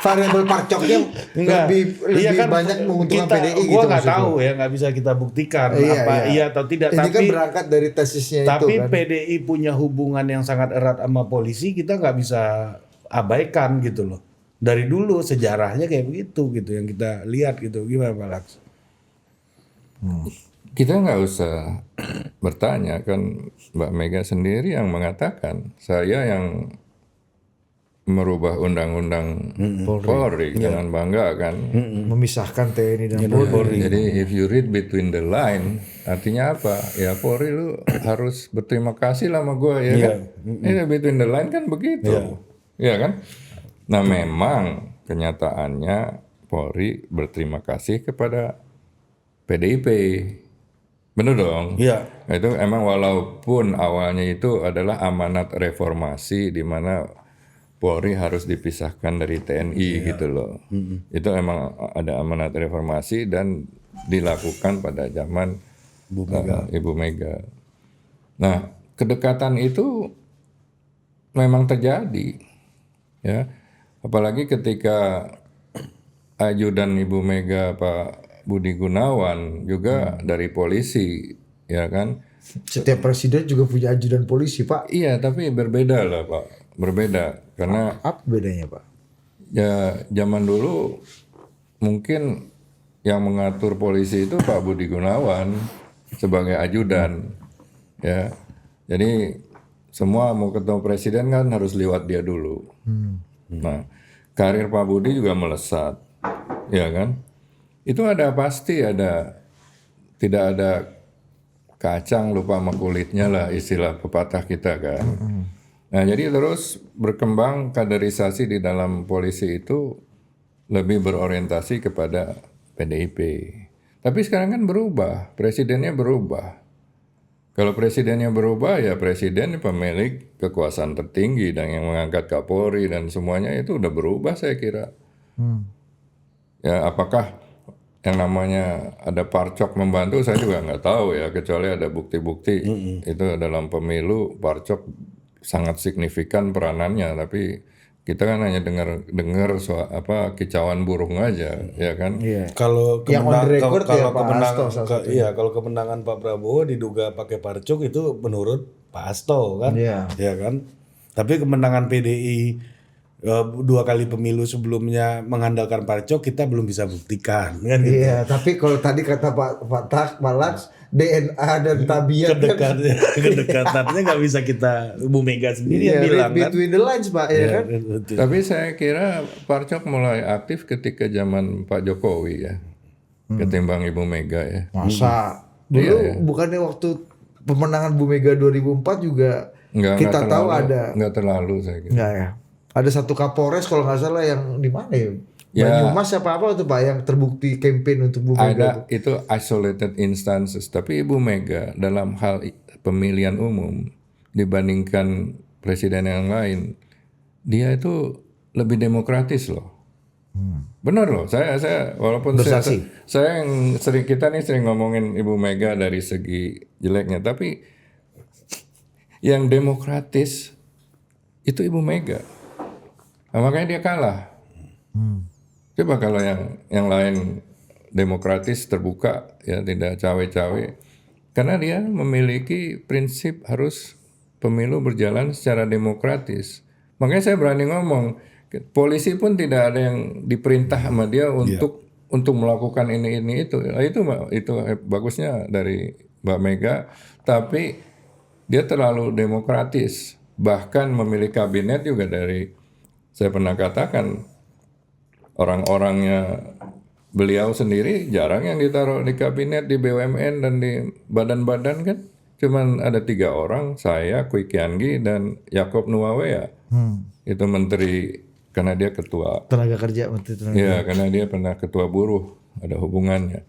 S3: variabel Parcoknya lebih
S2: Iya kan,
S3: banyak menguntungkan PDI gitu.
S2: Gua nggak
S3: maksud
S2: tahu
S3: gua.
S2: ya, nggak bisa kita buktikan
S3: Iya,
S2: apa
S3: iya.
S2: iya atau tidak.
S3: Ini
S2: Tapi
S3: kan berangkat dari tesisnya itu
S2: tapi
S3: kan.
S2: PDI punya hubungan yang sangat erat sama polisi, kita nggak bisa abaikan gitu loh. Dari dulu sejarahnya kayak begitu gitu yang kita lihat gitu. Gimana Pak Laks?
S1: Kita nggak usah bertanya, kan Mbak Mega sendiri yang mengatakan saya yang merubah undang-undang Polri dengan bangga kan.
S3: Memisahkan TNI dan Polri.
S1: Jadi if you read between the line, artinya apa? Ya Polri lu harus berterima kasih lah sama gue ya kan. Ini between the line kan begitu. Iya kan? Nah memang kenyataannya Polri berterima kasih kepada PDIP. Bener dong?
S2: Iya.
S1: Nah, itu emang walaupun awalnya itu adalah amanat reformasi di mana Polri harus dipisahkan dari TNI gitu loh. Itu emang ada amanat reformasi dan dilakukan pada zaman Ibu Mega. Nah, kedekatan itu memang terjadi. Ya. Apalagi ketika ajudan Ibu Mega Pak Budi Gunawan juga dari polisi, ya kan?
S3: Setiap presiden juga punya ajudan polisi, Pak.
S1: Iya, tapi berbeda lah, Pak. Berbeda karena
S3: Apa bedanya, Pak?
S1: ya zaman dulu mungkin yang mengatur polisi itu Pak Budi Gunawan sebagai ajudan, ya. Jadi semua mau ketemu presiden kan harus lewat dia dulu. Nah, karir Pak Budi juga melesat, ya kan? Itu pasti ada, tidak ada kacang lupa sama kulitnya lah istilah pepatah kita kan. Nah jadi terus berkembang kaderisasi di dalam polisi itu lebih berorientasi kepada PDIP. Tapi sekarang kan berubah, presidennya berubah. Kalau presidennya berubah ya presiden pemilik kekuasaan tertinggi dan yang mengangkat Kapolri dan semuanya itu udah berubah saya kira. Ya apakah yang namanya ada Parcok membantu saya juga nggak tahu ya, kecuali ada bukti-bukti itu dalam pemilu Parcok sangat signifikan peranannya, tapi kita kan hanya dengar soal kicauan burung aja ya kan.
S2: Kalau
S3: Yang on record ya Pak Hasto salah satunya.
S2: kalau kemenangan Pak Prabowo diduga pakai Parcok itu menurut Pak Hasto kan,
S3: Iya.
S2: ya kan. Tapi kemenangan PDI 2 kali pemilu sebelumnya mengandalkan Parcok kita belum bisa buktikan kan gitu.
S3: Iya, tapi kalau tadi kata Pak Laks, DNA dan tabiat
S2: Kedekatannya nggak bisa kita, Bu Mega sendiri yang
S3: Iya,
S2: bilang
S3: read
S2: kan.
S3: between the lines, Pak, ya kan?
S1: Tapi saya kira Parcok mulai aktif ketika zaman Pak Jokowi ya, ketimbang Ibu Mega ya.
S3: Masa dulu bukannya waktu pemenangan Bu Mega 2004 juga kita tahu ada
S1: nggak terlalu saya kira.
S3: enggak ya. Ada satu Kapolres kalau nggak salah yang di mana ya? Banyumas apa itu Pak yang terbukti campaign untuk Bu Mega.
S1: Ada itu isolated instances, tapi Ibu Mega dalam hal pemilihan umum dibandingkan presiden yang lain, dia itu lebih demokratis loh. Benar loh, saya walaupun saya yang kita sering ngomongin Ibu Mega dari segi jeleknya, tapi yang demokratis itu Ibu Mega. Nah, makanya dia kalah. Coba kalau yang lain demokratis terbuka ya tidak cawe-cawe, karena dia memiliki prinsip harus pemilu berjalan secara demokratis. Makanya saya berani ngomong, polisi pun tidak ada yang diperintah sama dia untuk melakukan ini itu. Nah, itu bagusnya dari Mbak Mega, tapi dia terlalu demokratis. Bahkan memilih kabinet juga dari, saya pernah katakan, orang-orangnya beliau sendiri jarang yang ditaruh di kabinet, di BUMN dan di badan-badan kan. Cuman ada 3 orang, saya, Kwi Kian Gi, dan Yaakob Nuawe ya. Itu menteri karena dia ketua.
S3: Tenaga kerja, menteri tenaga.
S1: Iya, karena dia pernah ketua buruh, ada hubungannya.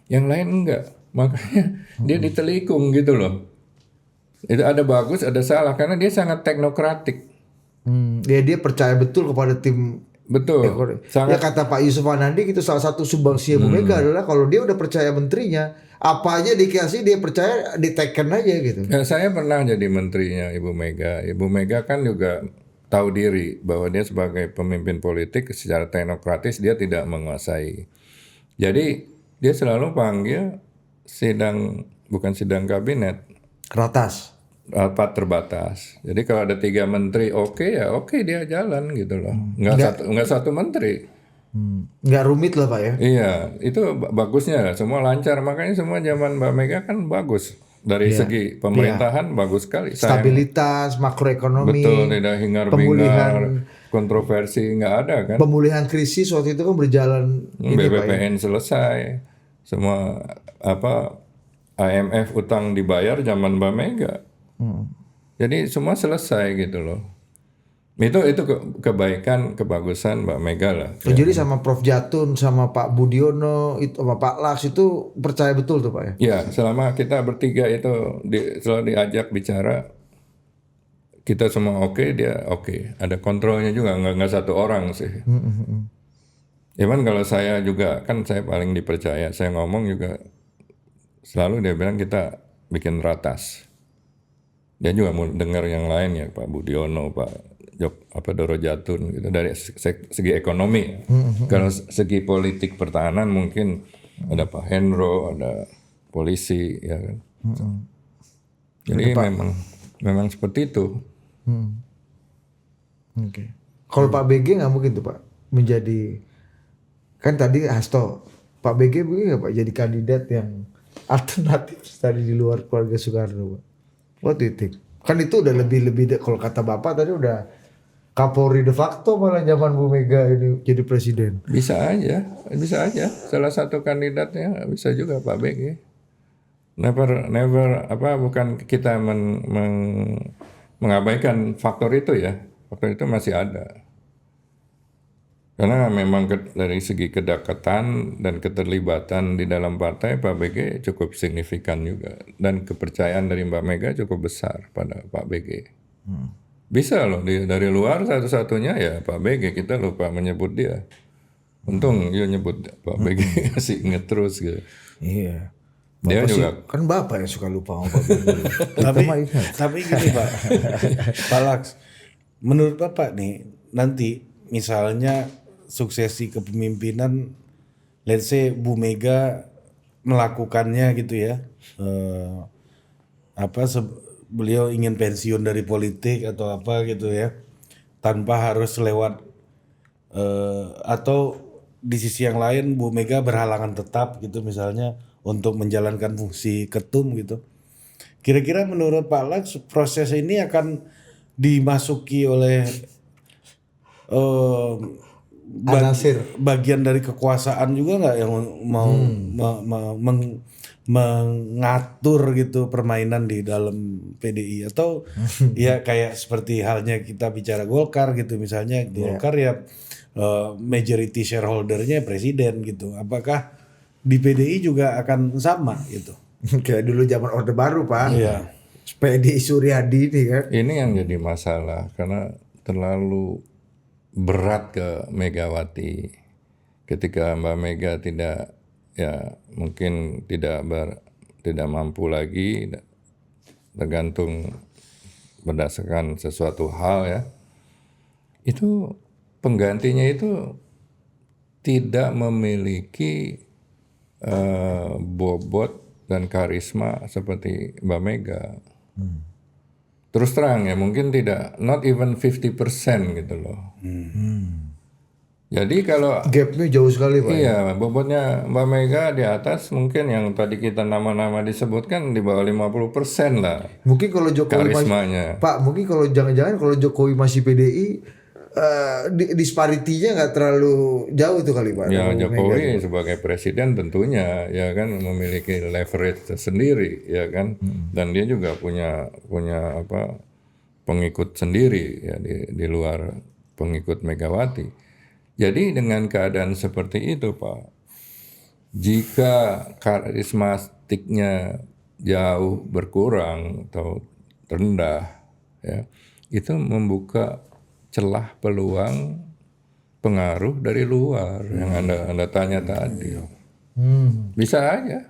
S1: Yang lain enggak, makanya dia ditelikung gitu loh. Itu ada bagus, ada salah, karena dia sangat teknokratik.
S3: Dia percaya betul kepada tim.
S1: Betul.
S3: Ya
S1: Sangat
S3: kata Pak Yusuf Anandi gitu, salah satu sumbangsi Bu Mega adalah kalau dia udah percaya menterinya, apa aja dikasih dia percaya, diteken aja gitu.
S1: Ya, saya pernah jadi menterinya Ibu Mega. Ibu Mega kan juga tahu diri bahwa dia sebagai pemimpin politik secara teknokratis dia tidak menguasai. Jadi dia selalu panggil bukan sidang kabinet,
S3: Ratas.
S1: rapat terbatas. Jadi kalau ada 3 menteri oke dia jalan gitu loh. Nggak satu menteri.
S3: Nggak rumit lah Pak ya.
S1: Iya, itu bagusnya lah. Semua lancar. Makanya semua zaman Mbak Mega kan bagus. Dari segi pemerintahan bagus sekali.
S3: Stabilitas, makroekonomi.
S1: Betul, tidak hingar-bingar, kontroversi nggak ada kan.
S3: Pemulihan krisis waktu itu kan berjalan ini Pak ya.
S1: BPPN selesai. Semua IMF utang dibayar zaman Mbak Mega. Jadi semua selesai gitu loh. Itu kebaikan, kebagusan Mbak Mega lah.
S3: Jadi sama Prof Jatun, sama Pak Budiono, itu sama Pak Laks itu percaya betul tuh Pak ya?
S1: Ya, selama kita bertiga itu selalu diajak bicara, kita semua oke, dia oke. Ada kontrolnya juga, nggak satu orang sih. Even kalau saya juga, kan saya paling dipercaya, saya ngomong juga selalu dia bilang kita bikin ratas. Dia juga mau dengar yang lain ya, Pak Budiono, Pak Doro Jatun gitu, dari segi ekonomi. Kalau segi politik pertahanan mungkin ada Pak Hendro, ada polisi ya kan. Jadi memang seperti itu.
S3: Oke. Kalau Pak BG nggak mungkin tuh Pak menjadi, kan tadi Hasto, Pak BG mungkin nggak Pak jadi kandidat yang alternatif tadi di luar keluarga Soekarno Pak? What do you think? Kan itu udah lebih kalau kata Bapak tadi udah Kapolri de facto malah zaman Bu Mega ini jadi presiden.
S1: Bisa aja. Salah satu kandidatnya bisa juga Pak BG. Never bukan kita mengabaikan faktor itu ya. Faktor itu masih ada. Karena memang dari segi kedekatan dan keterlibatan di dalam partai Pak BG cukup signifikan juga. Dan kepercayaan dari Mbak Mega cukup besar pada Pak BG. Bisa loh dari luar satu-satunya ya Pak BG, kita lupa menyebut dia. Untung dia nyebut Pak BG masih inget terus gitu.
S3: Iya.
S1: Dia
S3: Bapak
S1: juga
S3: kan Bapak yang suka lupa sama Pak BG.
S2: Tapi gini Pak, Pak Laks, menurut Bapak nih nanti misalnya suksesi kepemimpinan, let's say Bu Mega melakukannya gitu ya, beliau ingin pensiun dari politik atau apa gitu ya, tanpa harus lewat atau di sisi yang lain Bu Mega berhalangan tetap gitu misalnya untuk menjalankan fungsi ketum gitu. Kira-kira menurut Pak Laks proses ini akan dimasuki oleh bagian dari kekuasaan juga nggak yang mau mengatur gitu permainan di dalam PDI, atau ya kayak seperti halnya kita bicara Golkar gitu misalnya, Golkar ya majority shareholdernya presiden gitu. Apakah di PDI juga akan sama gitu?
S3: Kayak dulu zaman Orde Baru Pak.
S2: Iya.
S3: PDI Suryadi ini kan.
S1: ini yang jadi masalah karena terlalu berat ke Megawati. Ketika Mbak Mega mungkin tidak mampu lagi, tergantung berdasarkan sesuatu hal ya, itu penggantinya itu tidak memiliki bobot dan karisma seperti Mbak Mega. Terus terang ya, mungkin tidak, not even 50% gitu loh. Jadi kalau
S3: Gapnya jauh sekali Pak.
S1: iya, bobotnya Mbak Mega di atas, mungkin yang tadi kita nama-nama disebutkan di bawah 50% lah
S3: Mungkin kalau Jokowi
S1: karismanya.
S3: Pak, mungkin kalau jangan-jangan kalau Jokowi masih PDI disparitinya nggak terlalu jauh tuh kali Pak.
S1: Ya Jokowi sebagai presiden tentunya ya kan memiliki leverage tersendiri ya kan, dan dia juga punya pengikut sendiri ya di luar pengikut Megawati. Jadi dengan keadaan seperti itu Pak, jika karismatiknya jauh berkurang atau rendah, ya, itu membuka celah peluang pengaruh dari luar yang Anda tanya tadi. Bisa aja.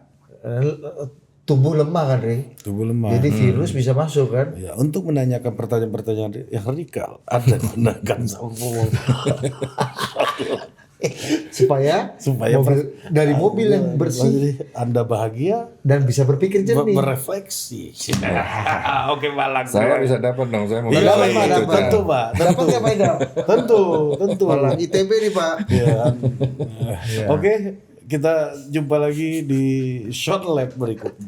S3: Tubuh lemah kan, Ri?
S2: Tubuh lemah.
S3: Jadi virus bisa masuk kan?
S2: Ya, untuk menanyakan pertanyaan-pertanyaan yang radikal, Anda gunakan sombong.
S3: supaya dari mobil yang bersih
S2: Anda bahagia
S3: dan bisa berpikir jernih.
S2: berefleksi. Oke, Malang.
S1: Saya bisa dapat dong, saya mau
S2: Iya,
S1: bilang
S2: Pak,
S1: itu,
S2: tentu,
S1: Cak.
S2: Pak.
S3: Dapat nggak Pak Idam?
S2: Tentu.
S3: Malang ITB nih Pak.
S2: Ya. Oke, kita jumpa lagi di short lab berikutnya.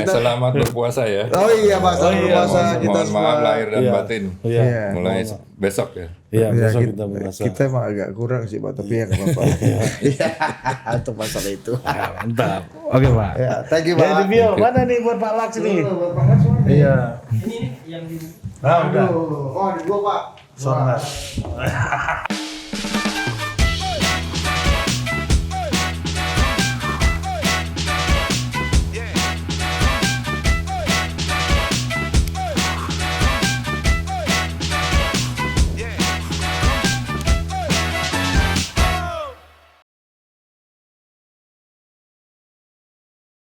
S1: Selamat berpuasa ya.
S3: Oh iya Pak, selamat berpuasa kita
S1: Mohon
S3: semua.
S1: maaf lahir dan
S2: Iya.
S1: batin.
S2: Iya.
S1: Mulai besok ya.
S2: Iya,
S3: Ya,
S2: besok
S3: kita,
S2: kita berpuasa.
S3: kita emang agak kurang sih Pak, tapi ya nggak apa-apa. Iya, untuk masalah itu.
S2: Mantap. Oke, Pak.
S3: Ya, thank you
S2: Ya,
S3: Pak.
S2: di Bio, mana nih buat Pak Laks nih? Iya.
S4: Ini yang di
S2: Nah, udah.
S3: Oh, di gua Pak.
S2: Soalnya.